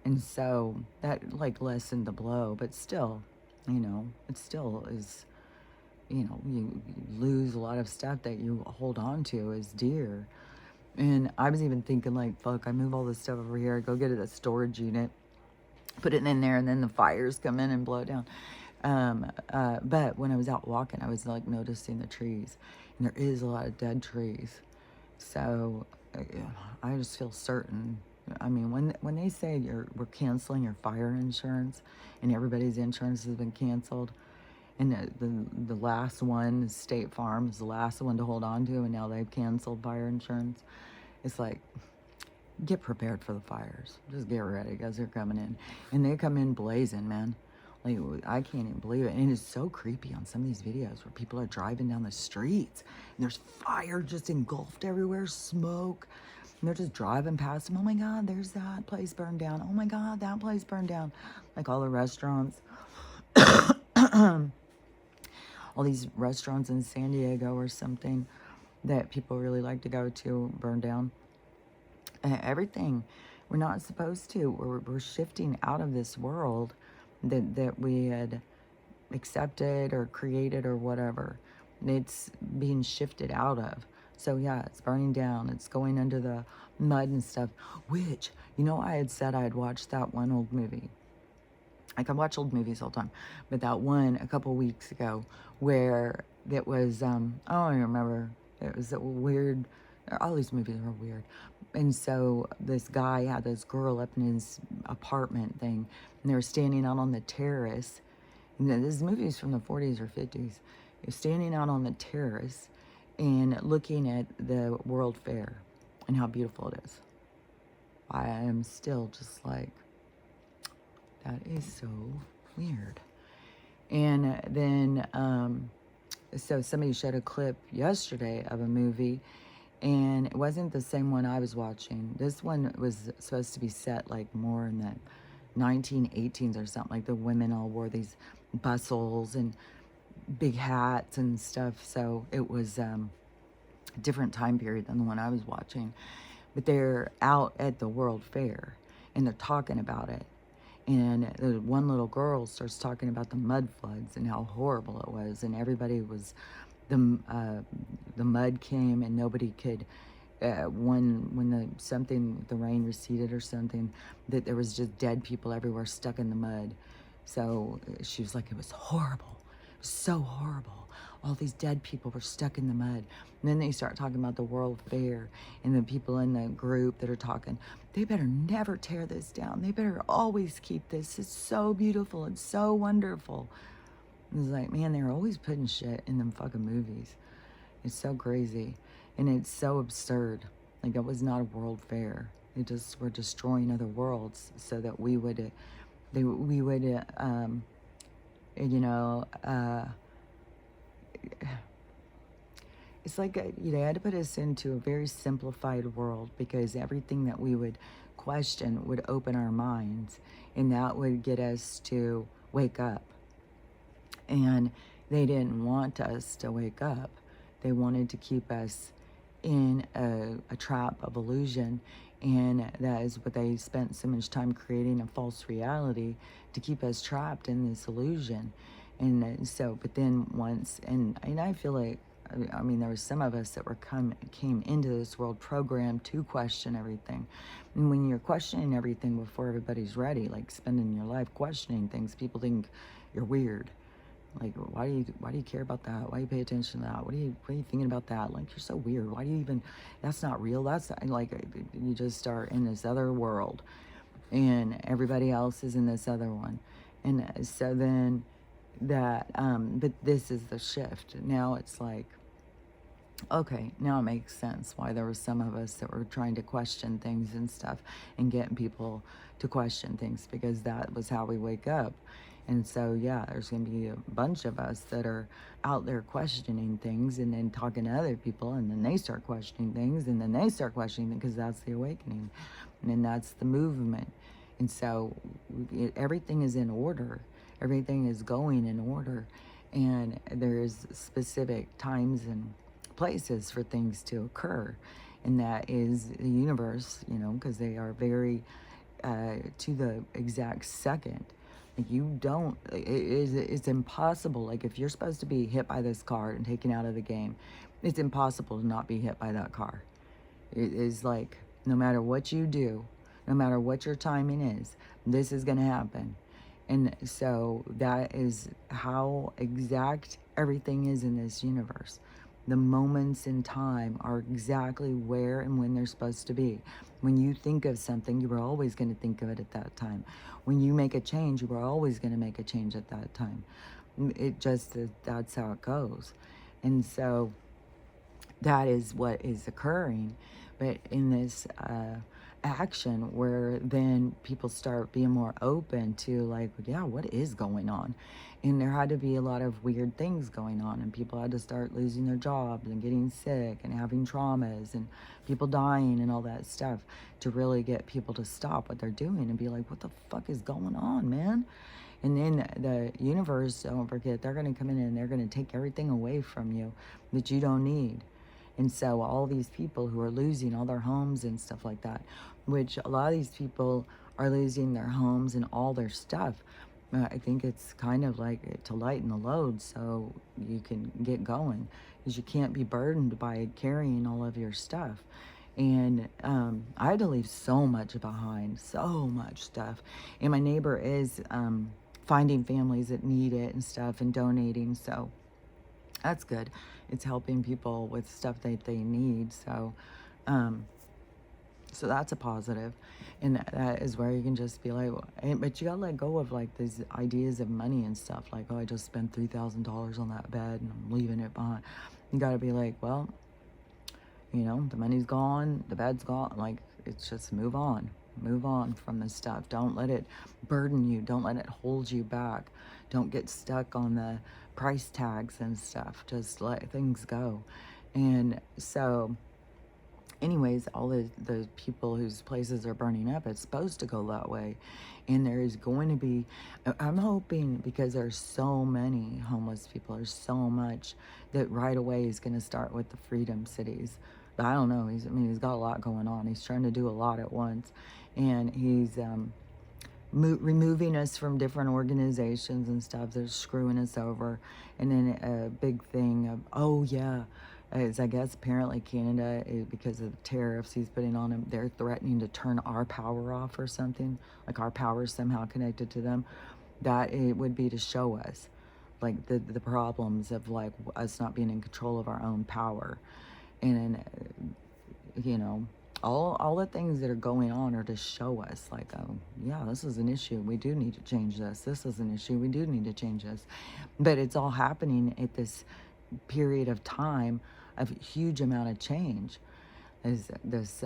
And so that like lessened the blow, but still, you know, it still is, you know, you lose a lot of stuff that you hold on to as dear. And I was even thinking like, fuck, I move all this stuff over here, go get it a storage unit, put it in there, and then the fires come in and blow it down. But when I was out walking, I was like noticing the trees, and there is a lot of dead trees. So I just feel certain. I mean, when they say we're canceling your fire insurance, and everybody's insurance has been canceled, and the last one, State Farm, is the last one to hold on to, and now they've canceled fire insurance. It's like, get prepared for the fires. Just get ready because they're coming in. And they come in blazing, man. Like, I can't even believe it. And it's so creepy on some of these videos where people are driving down the streets and there's fire just engulfed everywhere, smoke. And they're just driving past them. Oh my God, there's that place burned down. Oh my God, that place burned down. Like all the restaurants. All these restaurants in San Diego or something that people really like to go to burn down. Everything. We're not supposed to. We're shifting out of this world that we had accepted or created or whatever. It's being shifted out of. So yeah, it's burning down. It's going under the mud and stuff. Which, you know, I had said I'd watched that one old movie. I can watch old movies all the time, but that one a couple weeks ago where it was, oh, I remember, it was a weird, all these movies are weird. And so this guy had this girl up in his apartment thing, and they were standing out on the terrace. And this movie is from the 40s or 50s. You're standing out on the terrace and looking at the World Fair and how beautiful it is. I am still just like, that is so weird. And then, so somebody showed a clip yesterday of a movie, and it wasn't the same one I was watching. This one was supposed to be set like more in the 1918s or something. Like the women all wore these bustles and big hats and stuff. So it was a different time period than the one I was watching. But they're out at the World Fair, and they're talking about it. And the one little girl starts talking about the mud floods and how horrible it was. And everybody was the mud came and nobody could, when the rain receded or something, that there was just dead people everywhere stuck in the mud. So she was like, it was horrible. It was so horrible. All these dead people were stuck in the mud. And then they start talking about the World Fair, and the people in the group that are talking, they better never tear this down. They better always keep this. It's so beautiful. It's so wonderful. It's like, man, they're always putting shit in them fucking movies. It's so crazy. And it's so absurd. Like, it was not a world fair. They just were destroying other worlds so that we would, you know, it's like, they had to put us into a very simplified world, because everything that we would question would open our minds, and that would get us to wake up. And they didn't want us to wake up. They wanted to keep us in a trap of illusion. And that is what they spent so much time creating, a false reality, to keep us trapped in this illusion. And so, but then once, and I feel like, I mean, there were some of us that came into this world programmed to question everything. And when you're questioning everything before everybody's ready, like spending your life questioning things, people think you're weird. Like, why do you care about that? Why do you pay attention to that? What are you thinking about that? Like, you're so weird. Why do you even, that's not real. That's like, you just start in this other world, and everybody else is in this other one. And so then that, but this is the shift. Now it's like, okay, now it makes sense why there were some of us that were trying to question things and stuff, and getting people to question things, because that was how we wake up. And so, yeah, there's going to be a bunch of us that are out there questioning things, and then talking to other people, and then they start questioning things, and then they start questioning them, because that's the awakening, and then that's the movement. And so everything is in order. Everything is going in order. And there's specific times and places for things to occur. And that is the universe, you know, because they are very to the exact second. Like, you don't, it's impossible. Like, if you're supposed to be hit by this car and taken out of the game, it's impossible to not be hit by that car. It is like, no matter what you do, no matter what your timing is, this is going to happen. And so that is how exact everything is in this universe. The moments in time are exactly where and when they're supposed to be. When you think of something, you were always going to think of it at that time. When you make a change, you were always going to make a change at that time. It just, that's how it goes. And so that is what is occurring. But in this action, where then people start being more open to, like, yeah, what is going on? And there had to be a lot of weird things going on, and people had to start losing their jobs and getting sick and having traumas and people dying and all that stuff, to really get people to stop what they're doing and be like, what the fuck is going on, man? And then the universe, don't forget, they're going to come in and they're going to take everything away from you that you don't need. And so all these people who are losing all their homes and stuff like that, which a lot of these people are losing their homes and all their stuff, I think it's kind of like to lighten the load so you can get going, because you can't be burdened by carrying all of your stuff. And I had to leave so much behind, so much stuff. And my neighbor is finding families that need it and stuff, and donating, so that's good. It's helping people with stuff that they need. So so that's a positive. And that is where you can just be like, but you gotta let go of like these ideas of money and stuff. Like, oh, I just spent $3,000 on that bed and I'm leaving it behind. You gotta be like, well, you know, the money's gone, the bed's gone. Like, it's just move on. Move on from this stuff. Don't let it burden you. Don't let it hold you back. Don't get stuck on the price tags and stuff. Just let things go. And so, anyways, all the people whose places are burning up, it's supposed to go that way. And there is going to be, I'm hoping, because there's so many homeless people, there's so much, that right away is going to start with the Freedom Cities. But I don't know, he's got a lot going on. He's trying to do a lot at once. And he's removing us from different organizations and stuff. They're screwing us over. And then a big thing of, oh yeah, is I guess apparently Canada, because of the tariffs he's putting on them, they're threatening to turn our power off or something. Like our power is somehow connected to them. That it would be to show us like the problems of like us not being in control of our own power. And you know, all the things that are going on are to show us like, oh yeah, this is an issue, we do need to change this is an issue, we do need to change this. But it's all happening at this period of time of huge amount of change, is this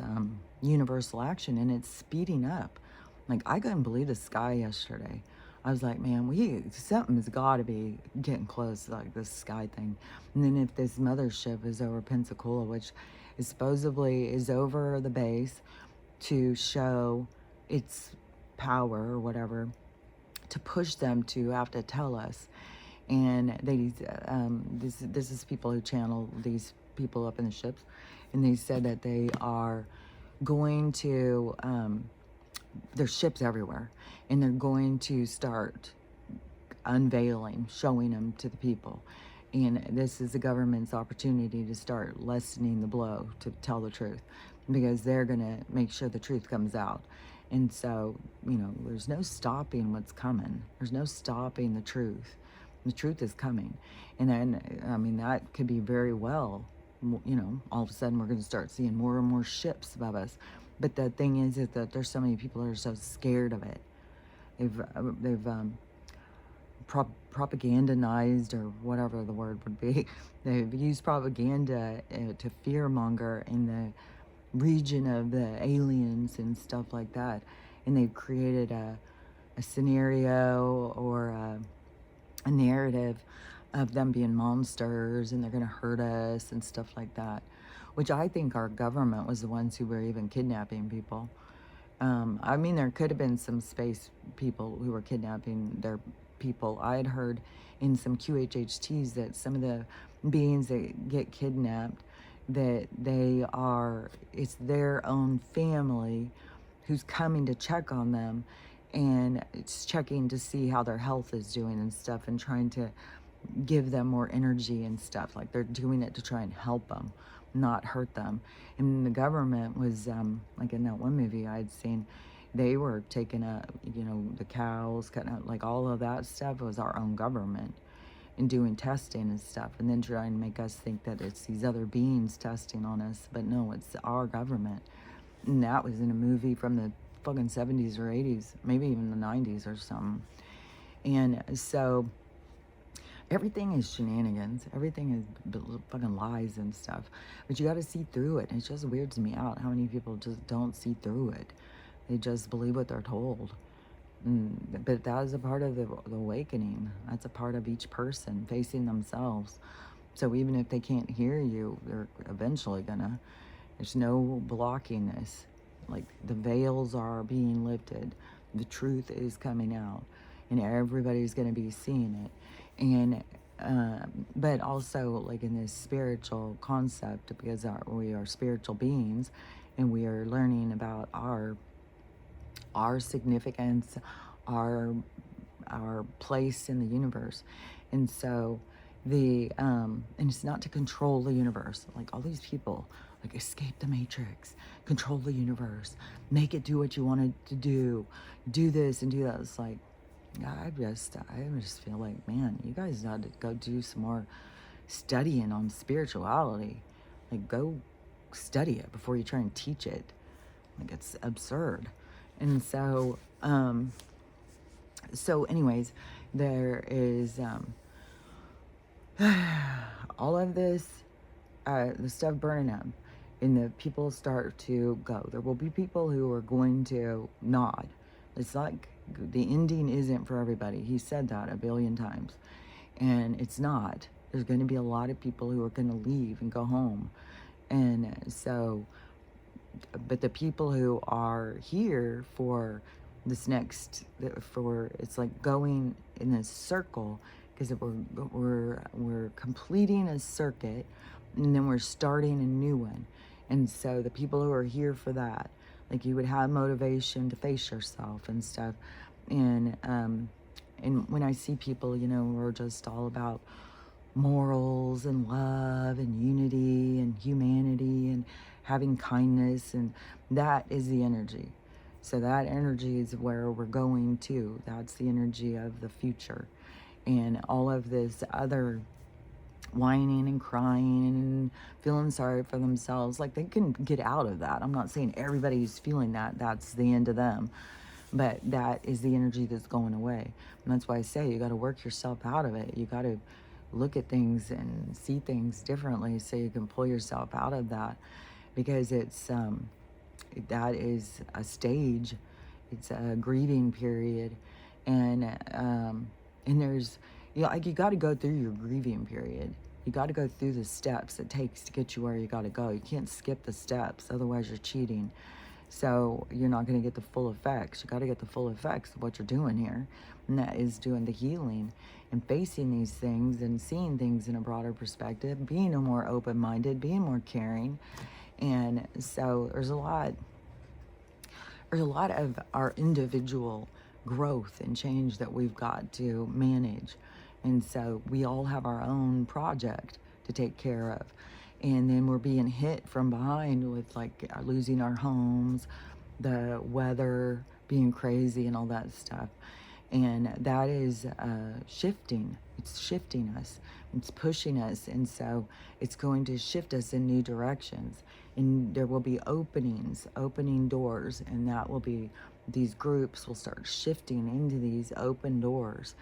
universal action, and it's speeding up. Like I couldn't believe the sky yesterday. I was like, man, something's got to be getting close, like this sky thing. And then if this mothership is over Pensacola, which is supposedly is over the base to show its power or whatever, to push them to have to tell us. And they, this is people who channel these people up in the ships, and they said that they are going to, there's ships everywhere, and they're going to start unveiling, showing them to the people. And this is the government's opportunity to start lessening the blow, to tell the truth, because they're going to make sure the truth comes out. And so, you know, there's no stopping what's coming. There's no stopping the truth. The truth is coming. And then, I mean, that could be very well, you know, all of a sudden we're going to start seeing more and more ships above us. But the thing is that there's so many people that are so scared of it. They've propagandized, or whatever the word would be. They've used propaganda to fearmonger in the region of the aliens and stuff like that. And they've created a scenario or a narrative of them being monsters and they're going to hurt us and stuff like that, which I think our government was the ones who were even kidnapping people. I mean, there could have been some space people who were kidnapping their people. I had heard in some QHHTs that some of the beings that get kidnapped, that it's their own family who's coming to check on them, and it's checking to see how their health is doing and stuff, and trying to give them more energy and stuff. Like they're doing it to try and help them, not hurt them. And the government was, like in that one movie I'd seen, they were taking you know, the cows, cutting out, like all of that stuff was our own government, and doing testing and stuff, and then trying to make us think that it's these other beings testing on us. But no, it's our government. And that was in a movie from the fucking 70s or 80s, maybe even the 90s or something. And so everything is shenanigans. Everything is fucking lies and stuff. But you got to see through it. And it just weirds me out how many people just don't see through it. They just believe what they're told. But that is a part of the awakening. That's a part of each person facing themselves. So even if they can't hear you, they're eventually gonna. There's no blocking this. Like the veils are being lifted. The truth is coming out. And everybody's gonna be seeing it. And but also like in this spiritual concept, because we are spiritual beings, and we are learning about our significance, our place in the universe. And so and it's not to control the universe. Like all these people like escape the matrix, control the universe, make it do what you want it to do this and do that. It's like, I just feel like, man, you guys got to go do some more studying on spirituality. Like go study it before you try and teach it. Like it's absurd. And so anyways, there is all of this the stuff burning up, and the people start to go. There will be people who are going to nod. It's like the ending isn't for everybody. He said that a billion times, and it's not. There's going to be a lot of people who are going to leave and go home. And so, but the people who are here for this next, it's like going in a circle, because we're completing a circuit, and then we're starting a new one. And so the people who are here for that, like you would have motivation to face yourself and stuff, And when I see people, who are just all about morals and love and unity and humanity and having kindness, and that is the energy. So that energy is where we're going to. That's the energy of the future. And all of this other whining and crying and feeling sorry for themselves, like, they can get out of that. I'm not saying everybody's feeling that. That's the end of them. But that is the energy that's going away. And that's why I say you got to work yourself out of it. You got to look at things and see things differently so you can pull yourself out of that, because that is a stage. It's a grieving period. And there's, like, you got to go through your grieving period. You got to go through the steps it takes to get you where you got to go. You can't skip the steps, otherwise you're cheating. So you're not going to get the full effects. You got to get the full effects of what you're doing here, and that is doing the healing and facing these things and seeing things in a broader perspective, being a more open-minded, being more caring. And so there's a lot of our individual growth and change that we've got to manage. And so we all have our own project to take care of. And then we're being hit from behind with, like, losing our homes, the weather being crazy and all that stuff. And that is shifting. It's shifting us. It's pushing us. And so it's going to shift us in new directions. And there will be openings, opening doors. And that will be, these groups will start shifting into these open doors.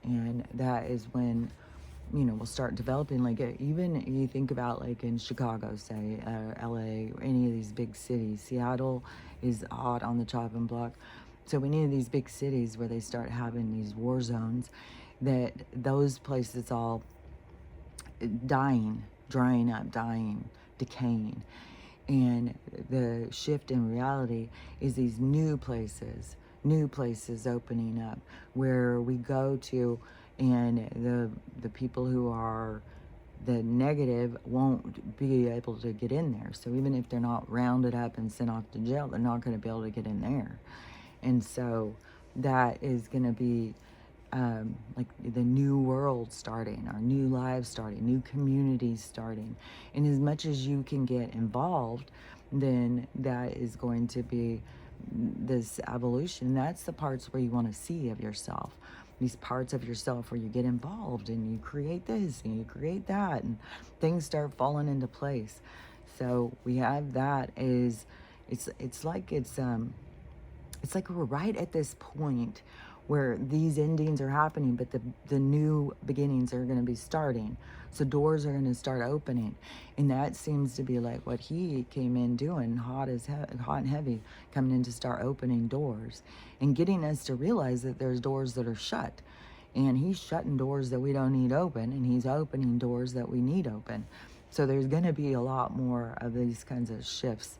And that is when, we'll start developing, like, even you think about, like, in Chicago, say, LA, or any of these big cities. Seattle is hot on the chopping block. So we need these big cities where they start having these war zones, that those places all dying, drying up, dying, decaying. And the shift in reality is these new places opening up, where we go to, and the people who are the negative won't be able to get in there. So even if they're not rounded up and sent off to jail, they're not going to be able to get in there. And so that is going to be like the new world starting, our new lives starting, new communities starting. And as much as you can get involved, then that is going to be this evolution. That's the parts where you want to see of yourself. These parts of yourself where you get involved and you create this and you create that, and things start falling into place. So we have that is, it's like we're right at this point where these endings are happening, but the new beginnings are going to be starting. So doors are going to start opening. And that seems to be like what he came in doing, hot and heavy, coming in to start opening doors and getting us to realize that there's doors that are shut. And he's shutting doors that we don't need open, and he's opening doors that we need open. So there's going to be a lot more of these kinds of shifts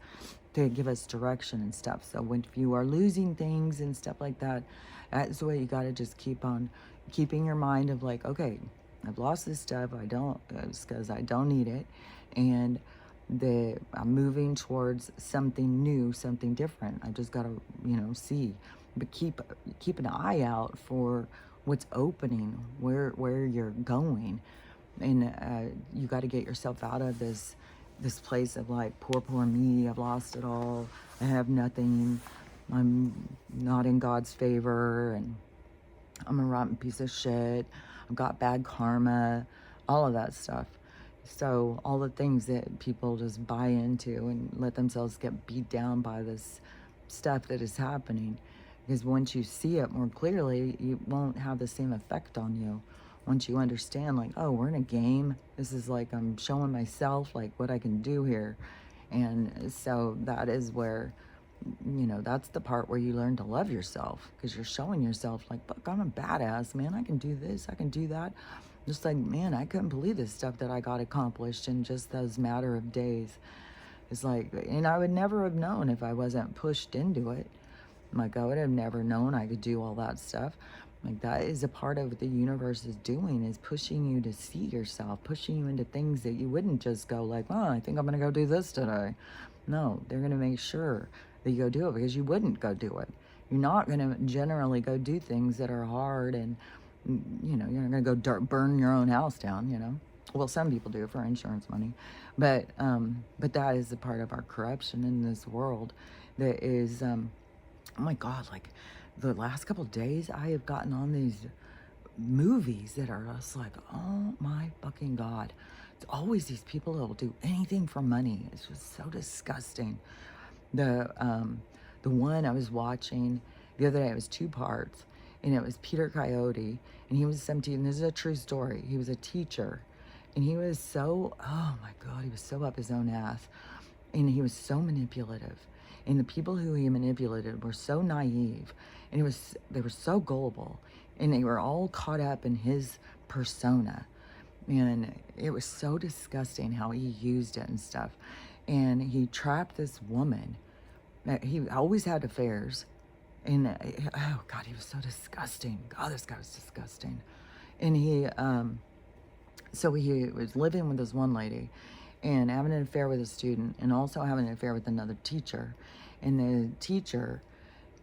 to give us direction and stuff. So when you are losing things and stuff like that, that's the way you got to just keep on keeping your mind of, like, okay, I've lost this stuff. It's because I don't need it. And I'm moving towards something new, something different. I just got to, see. But keep an eye out for what's opening, where you're going. And you got to get yourself out of this place of, like, poor me, I've lost it all, I have nothing, I'm not in God's favor, and I'm a rotten piece of shit, I've got bad karma, all of that stuff. So all the things that people just buy into and let themselves get beat down by this stuff that is happening. Because once you see it more clearly, it won't have the same effect on you. Once you understand, like, oh, we're in a game. This is like, I'm showing myself, like, what I can do here. And so that is where, that's the part where you learn to love yourself. Because you're showing yourself, like, look, I'm a badass, man. I can do this. I can do that. Just like, man, I couldn't believe this stuff that I got accomplished in just those matter of days. It's like, and I would never have known if I wasn't pushed into it. Like, I would have never known I could do all that stuff. Like, that is a part of what the universe is doing, is pushing you to see yourself, pushing you into things that you wouldn't just go like, oh, I think I'm going to go do this today. No, they're going to make sure that you go do it, because you wouldn't go do it. You're not going to generally go do things that are hard, and you know, you're not going to go burn your own house down, you know. Well, some people do for insurance money, but that is a part of our corruption in this world. That is, oh my God, like the last couple of days, I have gotten on these movies that are just like, oh my fucking God. It's always these people that will do anything for money. It's just so disgusting. The one I was watching the other day, it was 2 parts, and it was Peter Coyote, and he was 17. And this is a true story. He was a teacher, and he was so, oh my God, he was so up his own ass, and he was so manipulative. And the people who he manipulated were so naive, and they were so gullible, and they were all caught up in his persona. And it was so disgusting how he used it and stuff. And he trapped this woman. He always had affairs. And oh God, he was so disgusting. God, this guy was disgusting. And so he was living with this one lady and having an affair with a student, and also having an affair with another teacher. And the teacher,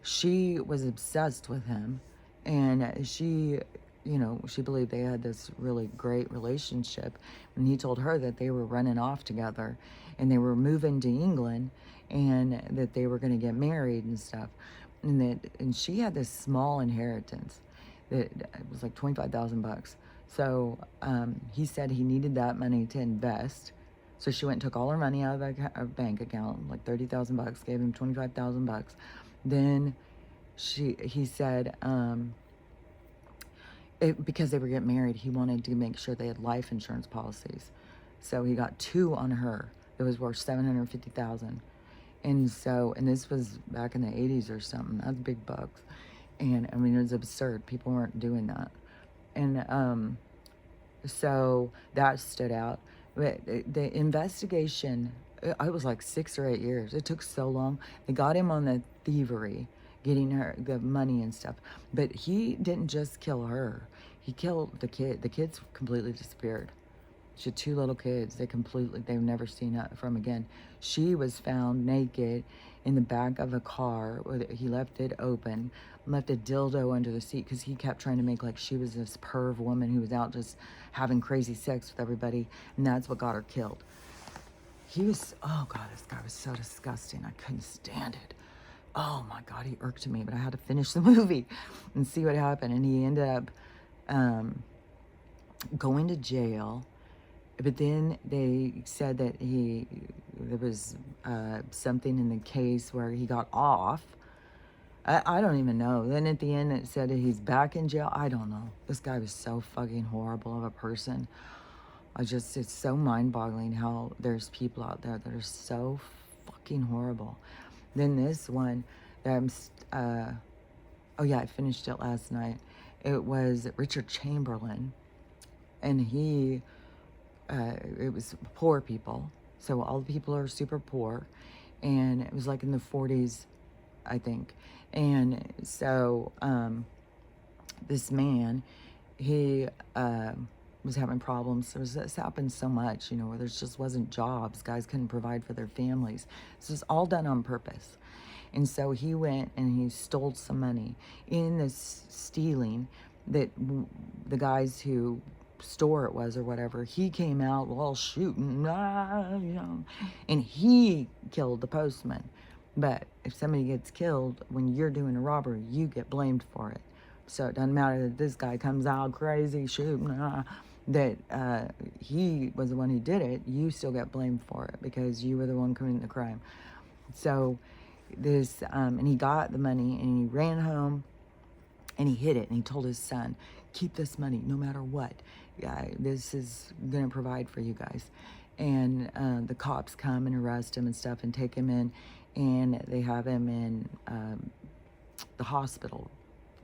she was obsessed with him, and she, you know, she believed they had this really great relationship. And he told her that they were running off together, and they were moving to England, and that they were going to get married and stuff. And she had this small inheritance that it was like $25,000. So he said he needed that money to invest. So she went and took all her money out of her bank account, like $30,000, gave him $25,000. Then he said, because they were getting married, he wanted to make sure they had life insurance policies. So he got 2 on her. It was worth $750,000. And so, and this was back in the 80s or something. That's big bucks. And I mean, it was absurd. People weren't doing that. And so that stood out. But the investigation, it was like 6 or 8 years. It took so long. They got him on the thievery, getting her the money and stuff. But he didn't just kill her. He killed the kid. The kids completely disappeared. She had 2 little kids. They've never seen her from again. She was found naked in the back of a car. He left it open, left a dildo under the seat, because he kept trying to make like she was this perv woman who was out just having crazy sex with everybody. And that's what got her killed. He was, oh God, this guy was so disgusting. I couldn't stand it. Oh my God, he irked me, but I had to finish the movie and see what happened. And he ended up going to jail. But then they said that there was something in the case where he got off. I don't even know. Then at the end it said that he's back in jail. I don't know. This guy was so fucking horrible of a person. It's so mind-boggling how there's people out there that are so fucking horrible. Then this one, oh yeah, I finished it last night. It was Richard Chamberlain, and it was poor people. So all the people are super poor, and it was like in the 40s, I think. And so this man, he was having problems. This happened so much, you know, where there just wasn't jobs. Guys couldn't provide for their families. This was all done on purpose. And so he went and he stole some money. In this stealing, that the guys who store it was or whatever, he came out all shooting, you know, and he killed the postman. But if somebody gets killed when you're doing a robbery, you get blamed for it. So it doesn't matter that this guy comes out crazy shooting, that he was the one who did it. You still get blamed for it because you were the one committing the crime. So this, and he got the money and he ran home and he hid it, and he told his son, keep this money no matter what. This is going to provide for you guys. And the cops come and arrest him and stuff and take him in, and they have him in the hospital,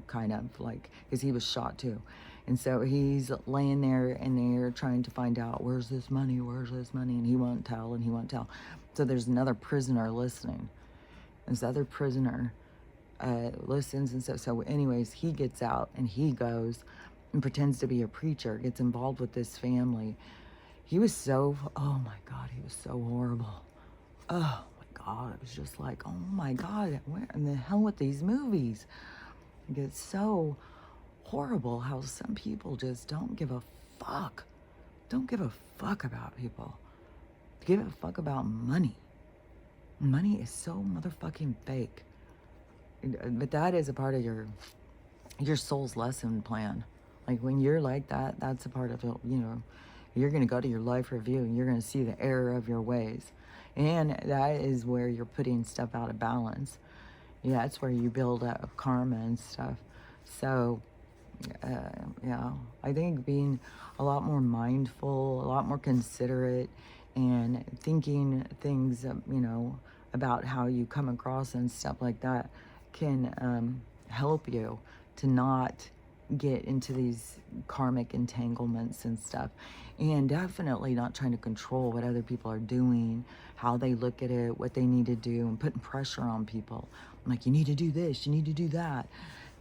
kind of, like, because he was shot too. And so he's laying there, and they're trying to find out, where's this money, and he won't tell, and he won't tell. So there's another prisoner listening. This other prisoner listens, and so anyways, he gets out, and he goes and pretends to be a preacher, gets involved with this family. He was so, oh my God, he was so horrible. Oh my God. God, it was just like, oh my God, where in the hell with these movies? It's so horrible how some people just don't give a fuck. Don't give a fuck about people. Give a fuck about money. Money is so motherfucking fake. But that is a part of your soul's lesson plan. Like when you're like that, that's a part of it, you know, you're going to go to your life review and you're going to see the error of your ways. And that is where you're putting stuff out of balance. Yeah, that's where you build up karma and stuff. So, yeah, I think being a lot more mindful, a lot more considerate, and thinking things, you know, about how you come across and stuff like that can help you to not get into these karmic entanglements and stuff. And definitely not trying to control what other people are doing, how they look at it, what they need to do, and putting pressure on people. Like, you need to do this, you need to do that.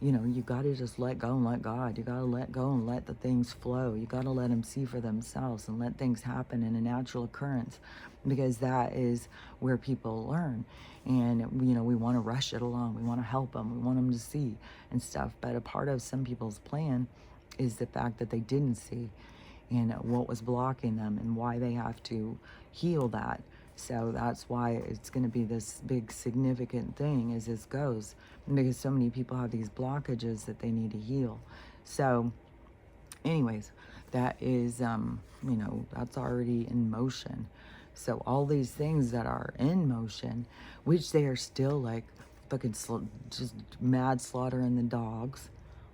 You know, you got to just let go and let God. You got to let go and let the things flow. You got to let them see for themselves and let things happen in a natural occurrence, because that is where people learn. And, you know, we want to rush it along. We want to help them. We want them to see and stuff. But a part of some people's plan is the fact that they didn't see and what was blocking them and why they have to heal that. So that's why it's going to be this big significant thing as this goes, because so many people have these blockages that they need to heal. So anyways, that is, you know, that's already in motion. So all these things that are in motion, which they are still like fucking just mad slaughtering the dogs.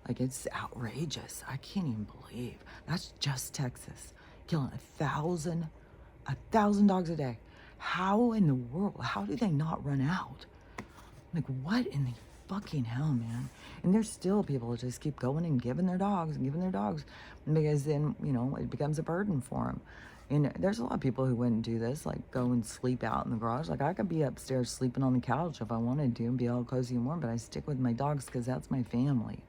Like, it's outrageous. I can't even believe. That's just Texas. Killing 1,000 dogs a day. How in the world? How do they not run out? Like, what in the fucking hell, man? And there's still people that just keep going and giving their dogs, because then, you know, it becomes a burden for them. And there's a lot of people who wouldn't do this, like go and sleep out in the garage. Like, I could be upstairs sleeping on the couch if I wanted to and be all cozy and warm, but I stick with my dogs because that's my family.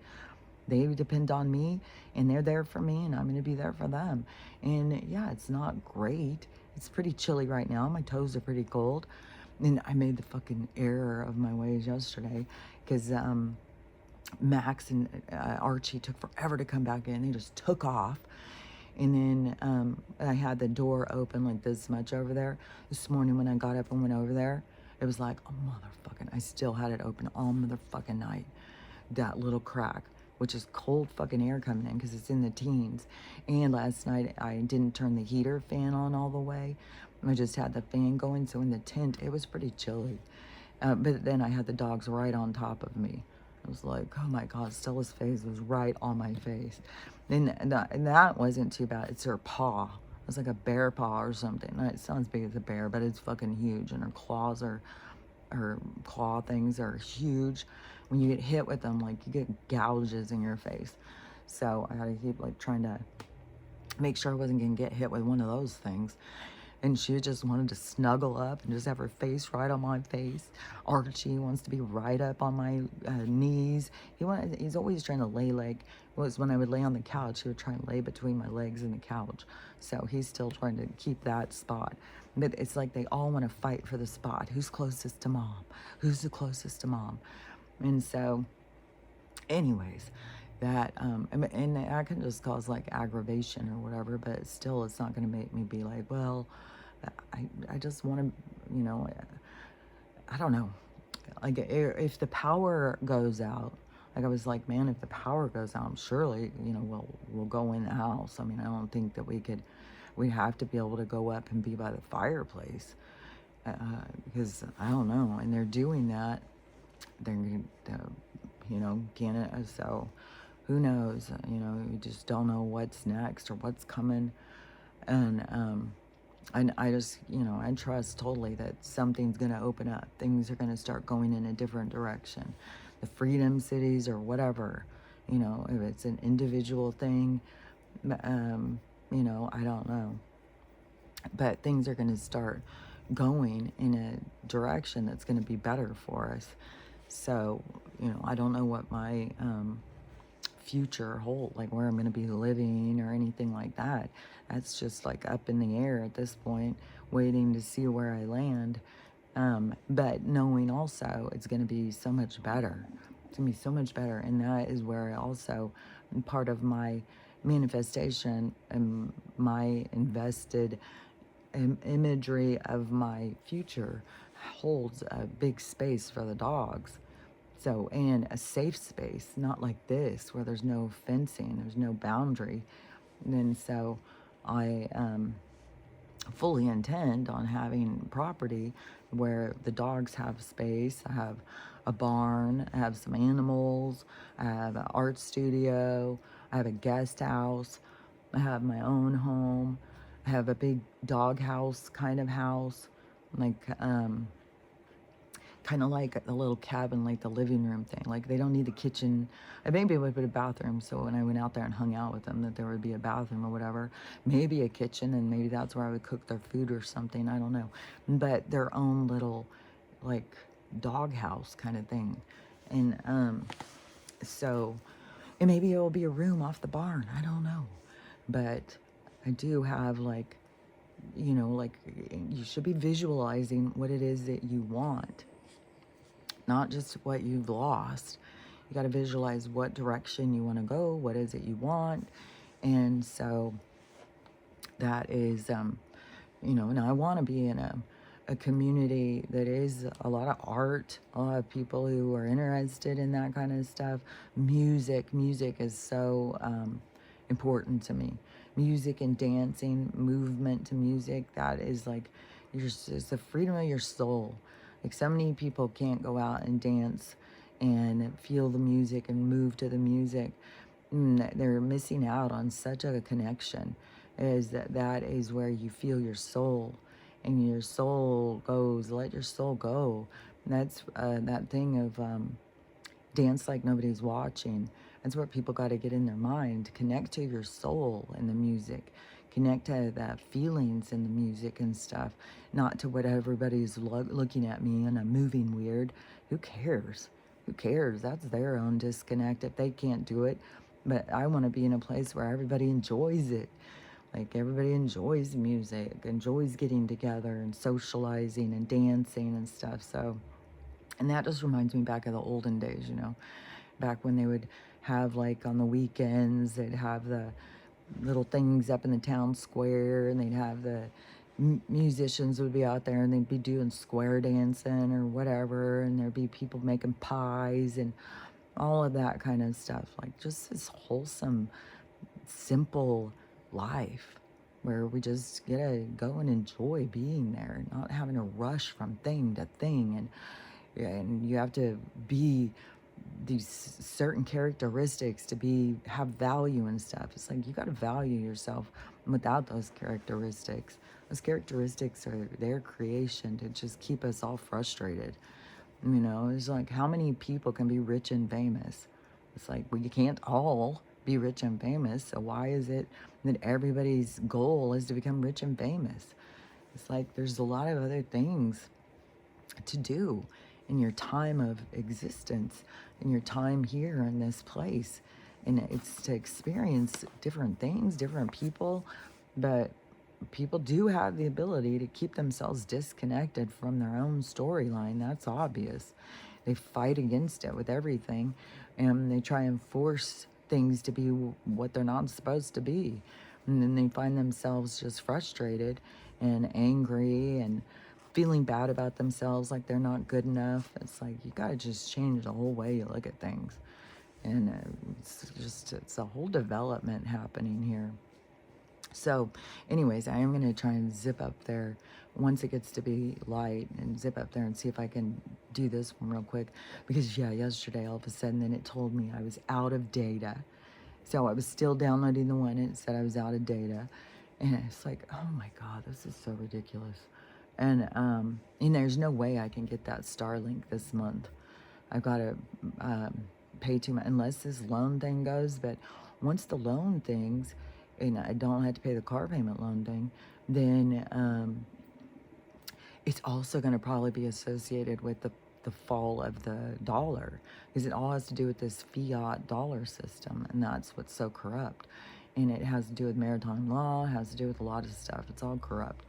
They depend on me, and they're there for me, and I'm going to be there for them. And yeah, it's not great. It's pretty chilly right now. My toes are pretty cold. And I made the fucking error of my ways yesterday because Max and Archie took forever to come back in. They just took off. And then I had the door open like this much over there. This morning when I got up and went over there, it was like, oh, motherfucking, I still had it open all motherfucking night. That little crack, which is cold fucking air coming in because it's in the teens. And last night I didn't turn the heater fan on all the way. I just had the fan going, so in the tent it was pretty chilly. But then I had the dogs right on top of me. I was like, oh my God, Stella's face was right on my face. And that wasn't too bad. It's her paw. It was like a bear paw or something. It sounds big as a bear, but it's fucking huge. And her claws are, her claw things are huge. When you get hit with them, like, you get gouges in your face. So I had to keep like trying to make sure I wasn't gonna get hit with one of those things. And she just wanted to snuggle up and just have her face right on my face. Archie wants to be right up on my knees. He's always trying to lay like, when I would lay on the couch, he would try and lay between my legs and the couch. So he's still trying to keep that spot. But it's like they all want to fight for the spot. Who's closest to mom? Who's the closest to mom? And so, anyways, that, and that can just cause like aggravation or whatever, but still it's not going to make me be like, well, I just want to, you know, I don't know. Like, if the power goes out, like I was like, man, if the power goes out, surely, you know, we'll go in the house. I mean, I don't think that we'd have to be able to go up and be by the fireplace, because I don't know. And they're doing that. They're, you know, Canada. So who knows? You know, you just don't know what's next or what's coming. And I just, you know, I trust totally that something's going to open up. Things are going to start going in a different direction. The freedom cities or whatever, you know, if it's an individual thing, you know, I don't know. But things are going to start going in a direction that's going to be better for us. So, you know, I don't know what my future hold, like where I'm going to be living or anything like that. That's just like up in the air at this point, waiting to see where I land. but knowing also it's going to be so much better. It's going to be so much better. And that is where I also, part of my manifestation and my invested imagery of my future holds a big space for the dogs. So, and a safe space, not like this where there's no fencing, there's no boundary. And so I fully intend on having property where the dogs have space. I have a barn, I have some animals, I have an art studio, I have a guest house, I have my own home, I have a big dog house kind of house, like kind of like a little cabin, like the living room thing. Like they don't need the kitchen. I maybe would put a bathroom, so when I went out there and hung out with them, that there would be a bathroom or whatever. Maybe a kitchen, and maybe that's where I would cook their food or something. I don't know. But their own little, like, dog house kind of thing. And so, and maybe it will be a room off the barn. I don't know. But I do have, like, you know, like, you should be visualizing what it is that you want, not just what you've lost. You got to visualize what direction you want to go, what is it you want. And so that is, you know, and I want to be in a community that is a lot of art, a lot of people who are interested in that kind of stuff. Music is so important to me. Music and dancing, movement to music, that is like, it's the freedom of your soul. Like, so many people can't go out and dance and feel the music and move to the music. They're missing out on such a connection. Is that is where you feel your soul, and your soul goes. Let your soul go. And that's that thing of dance like nobody's watching. That's where people got to get in their mind. Connect to your soul in the music. Connect to that feelings in the music and stuff. Not to what everybody's looking at me and I'm moving weird. Who cares? Who cares? That's their own disconnect if they can't do it. But I want to be in a place where everybody enjoys it. Like, everybody enjoys music, enjoys getting together and socializing and dancing and stuff. So, and that just reminds me back of the olden days, you know, back when they would have, like, on the weekends, they'd have the little things up in the town square, and they'd have the musicians would be out there, and they'd be doing square dancing or whatever, and there'd be people making pies and all of that kind of stuff. Like, just this wholesome, simple life where we just get to go and enjoy being there, not having to rush from thing to thing, and you have to be these certain characteristics to have value and stuff. It's like, you got to value yourself without those characteristics. Those characteristics are their creation to just keep us all frustrated. You know, it's like, how many people can be rich and famous? It's like, well, you can't all be rich and famous. So why is it that everybody's goal is to become rich and famous? It's like, there's a lot of other things to do in your time of existence, in your time here in this place. And it's to experience different things, different people. But people do have the ability to keep themselves disconnected from their own storyline. That's obvious. They fight against it with everything, and they try and force things to be what they're not supposed to be. And then they find themselves just frustrated and angry and feeling bad about themselves, like they're not good enough. It's like, you gotta just change the whole way you look at things. And it's a whole development happening here. So anyways, I am going to try and zip up there once it gets to be light, and zip up there and see if I can do this one real quick. Because, yeah, yesterday all of a sudden then it told me I was out of data. So I was still downloading the one, and it said I was out of data. And it's like, oh my God, this is so ridiculous. And there's no way I can get that Starlink this month. I've got to pay too much, unless this loan thing goes. But once the loan things, and I don't have to pay the car payment loan thing, then it's also going to probably be associated with the fall of the dollar, because it all has to do with this fiat dollar system, and that's what's so corrupt. And it has to do with maritime law, has to do with a lot of stuff. It's all corrupt.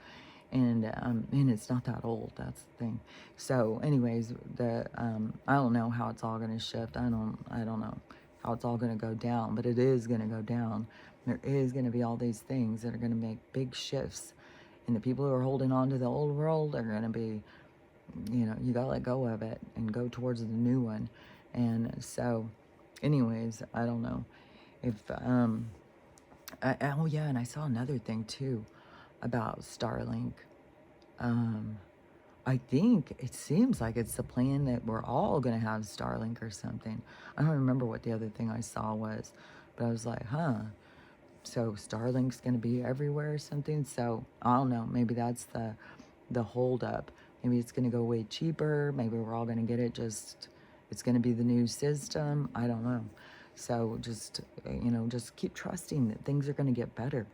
and it's not that old. That's the thing. So, anyways, I don't know how it's all going to shift. I don't know how it's all going to go down, but it is going to go down. There is going to be all these things that are going to make big shifts, and the people who are holding on to the old world are going to be, you got to let go of it and go towards the new one. And so, anyways, I don't know if oh yeah, and I saw another thing too about Starlink. I think it seems like it's the plan that we're all going to have Starlink or something. I don't remember what the other thing I saw was, but I was like, huh. So Starlink's going to be everywhere or something. So I don't know. Maybe that's the hold up. Maybe it's going to go way cheaper. Maybe we're all going to get it. It's going to be the new system. I don't know. So just keep trusting that things are going to get better.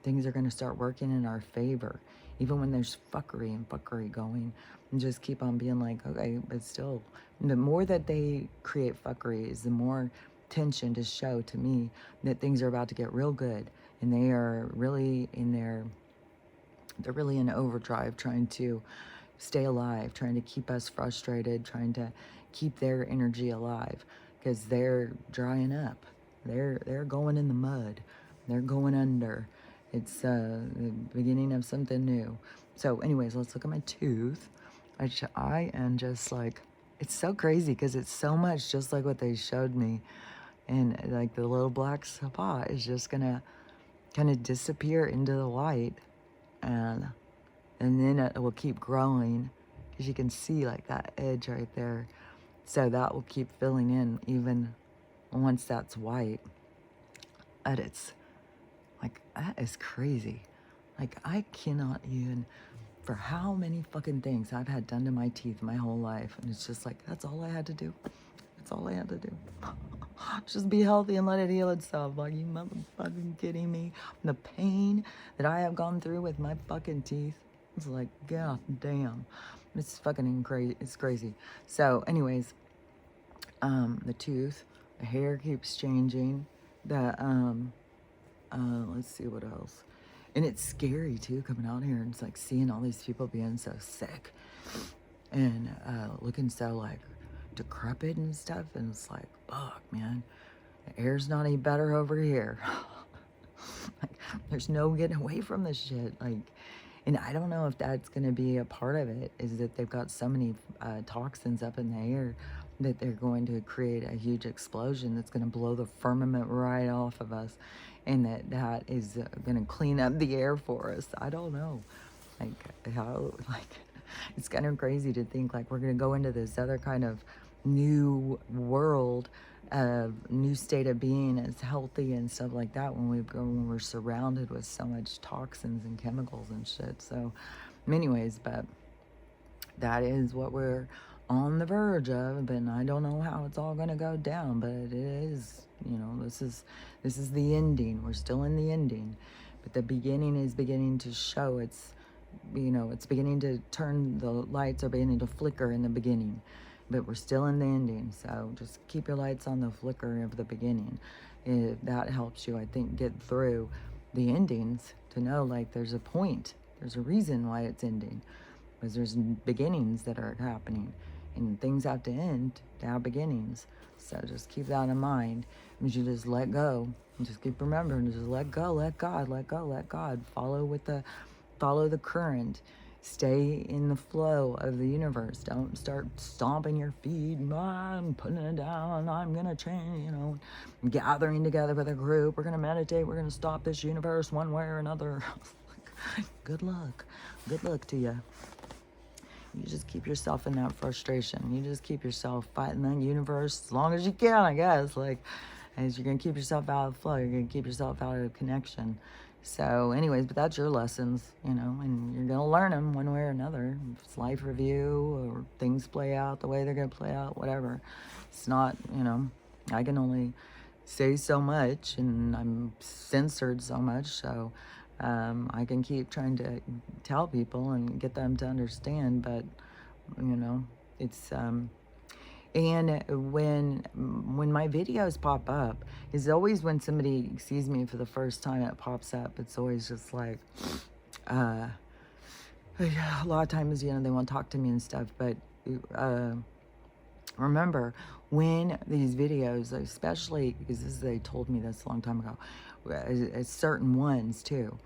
Things are going to start working in our favor. Even when there's fuckery going, and just keep on being like, okay, but still, the more that they create fuckery is the more tension to show to me that things are about to get real good, and they are really they're really in overdrive, trying to stay alive, trying to keep us frustrated, trying to keep their energy alive, because they're drying up. They're going in the mud. They're going under. It's the beginning of something new. So anyways, let's look at my tooth. I am just like, it's so crazy because it's so much just like what they showed me. And like the little black spot is just gonna kind of disappear into the light. And then it will keep growing, because you can see like that edge right there. So that will keep filling in even once that's white. And it's like, that is crazy. Like, I cannot even, for how many fucking things I've had done to my teeth my whole life. And it's just like, that's all I had to do. That's all I had to do. Just be healthy and let it heal itself. Like, you motherfucking kidding me? The pain that I have gone through with my fucking teeth. It's like, god damn. It's fucking crazy. It's crazy. So, anyways, the tooth, the hair keeps changing. Let's see what else. And it's scary too, coming out here and it's like seeing all these people being so sick and looking so like decrepit and stuff. And it's like, fuck, man, the air's not any better over here. Like, there's no getting away from this shit. Like, and I don't know if that's going to be a part of it, is that they've got so many toxins up in the air that they're going to create a huge explosion that's going to blow the firmament right off of us, and that is going to clean up the air for us. I don't know. Like, how, like, it's kind of crazy to think like we're going to go into this other kind of new world, new state of being as healthy and stuff like that when we're surrounded with so much toxins and chemicals and shit. So anyways, but that is what we're on the verge of, and I don't know how it's all going to go down, but it is, this is the ending. We're still in the ending, but the beginning is beginning to show. It's beginning to turn, the lights are beginning to flicker in the beginning, but we're still in the ending. So just keep your lights on the flicker of the beginning. That helps you, I think, get through the endings, to know like there's a point, there's a reason why it's ending, because there's beginnings that are happening, and things have to end to have beginnings. So just keep that in mind. And you just let go, and just keep remembering to just let go, let God, let go, let God. Follow the current. Stay in the flow of the universe. Don't start stomping your feet. I'm putting it down. I'm going to change, gathering together with a group. We're going to meditate. We're going to stop this universe one way or another. Good luck. Good luck to you. You just keep yourself in that frustration. You just keep yourself fighting that universe as long as you can, I guess. Like, as you're going to keep yourself out of the flow. You're going to keep yourself out of connection. So anyways, but that's your lessons, and you're going to learn them one way or another. If it's life review or things play out the way they're going to play out, whatever. It's not, I can only say so much, and I'm censored so much. So I can keep trying to tell people and get them to understand, but, it's... And when my videos pop up, is always when somebody sees me for the first time and it pops up, it's always just like, Yeah, a lot of times, you know, they want to talk to me and stuff, but uh, remember when these videos, especially because they told me this a long time ago, certain ones too,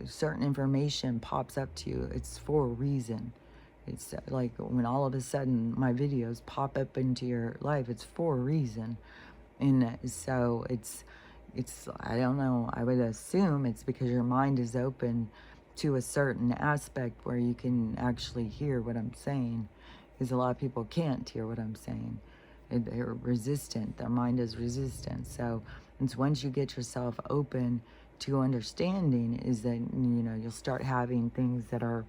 certain information pops up to you, it's for a reason. It's like when all of a sudden my videos pop up into your life, it's for a reason. And so it's I don't know, I would assume it's because your mind is open to a certain aspect where you can actually hear what I'm saying, because a lot of people can't hear what I'm saying. They're resistant, their mind is resistant. So it's once you get yourself open to understanding, is that, you know, you'll start having things that are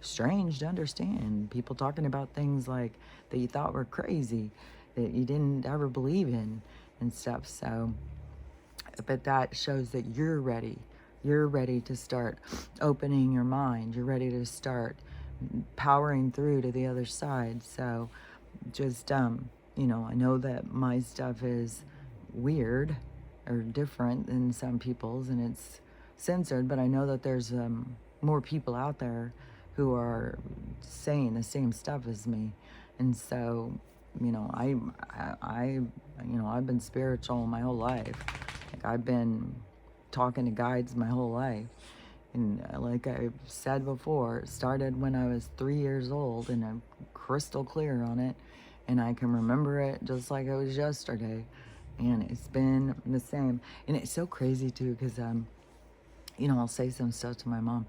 strange to understand. People talking about things like that you thought were crazy, that you didn't ever believe in and stuff. So, but that shows that you're ready. You're ready to start opening your mind. You're ready to start powering through to the other side. So just, you know, I know that my stuff is weird or different than some people's, and it's censored, but I know that there's more people out there who are saying the same stuff as me. And so, you know, you know, I've been spiritual my whole life. Like, I've been talking to guides my whole life. And like I've said before, it started when I was 3 years old, and I'm crystal clear on it. And I can remember it just like it was yesterday. And it's been the same. And it's so crazy too, because you know, I'll say some stuff to my mom,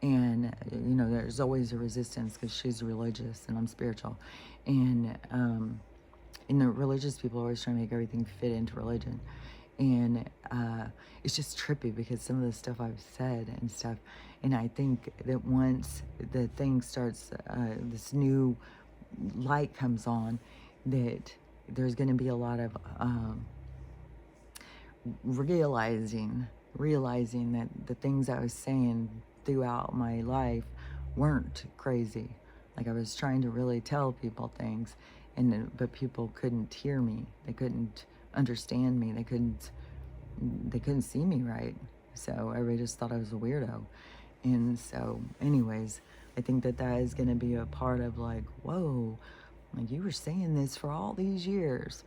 and you know, there's always a resistance because she's religious and I'm spiritual, and the religious people always try to make everything fit into religion, and it's just trippy because some of the stuff I've said and stuff, and I think that once the thing starts, this new light comes on, that there's going to be a lot of realizing that the things I was saying throughout my life weren't crazy. Like, I was trying to really tell people things, but people couldn't hear me. They couldn't understand me. They couldn't see me right. So everybody just thought I was a weirdo. And so, anyways, I think that is going to be a part of, like, whoa, like, you were saying this for all these years.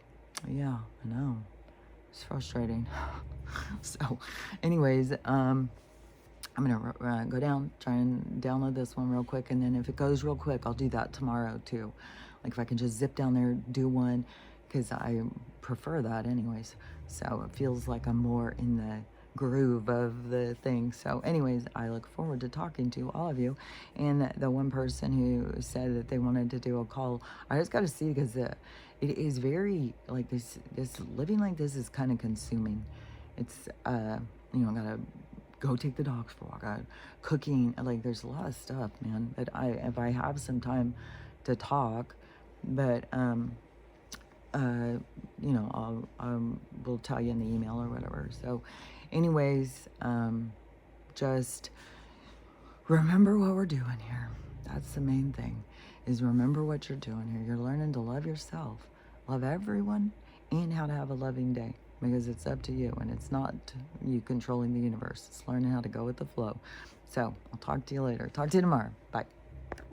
Yeah, I know. It's frustrating. So, anyways, I'm gonna go down, try and download this one real quick, and then if it goes real quick, I'll do that tomorrow too. Like, if I can just zip down there, do one, because I prefer that anyways. So it feels like I'm more in the groove of the thing. So anyways, I look forward to talking to all of you. And the one person who said that they wanted to do a call, I just got to see, because it is very, like, this living like this is kind of consuming. It's you know, gotta go take the dogs for a walk, cooking, like, there's a lot of stuff, man, that if I have some time to talk, but you know, we'll tell you in the email or whatever. So anyways, just remember what we're doing here. That's the main thing, is remember what you're doing here. You're learning to love yourself, love everyone, and how to have a loving day, because it's up to you, and it's not you controlling the universe. It's learning how to go with the flow. So I'll talk to you later. Talk to you tomorrow. Bye.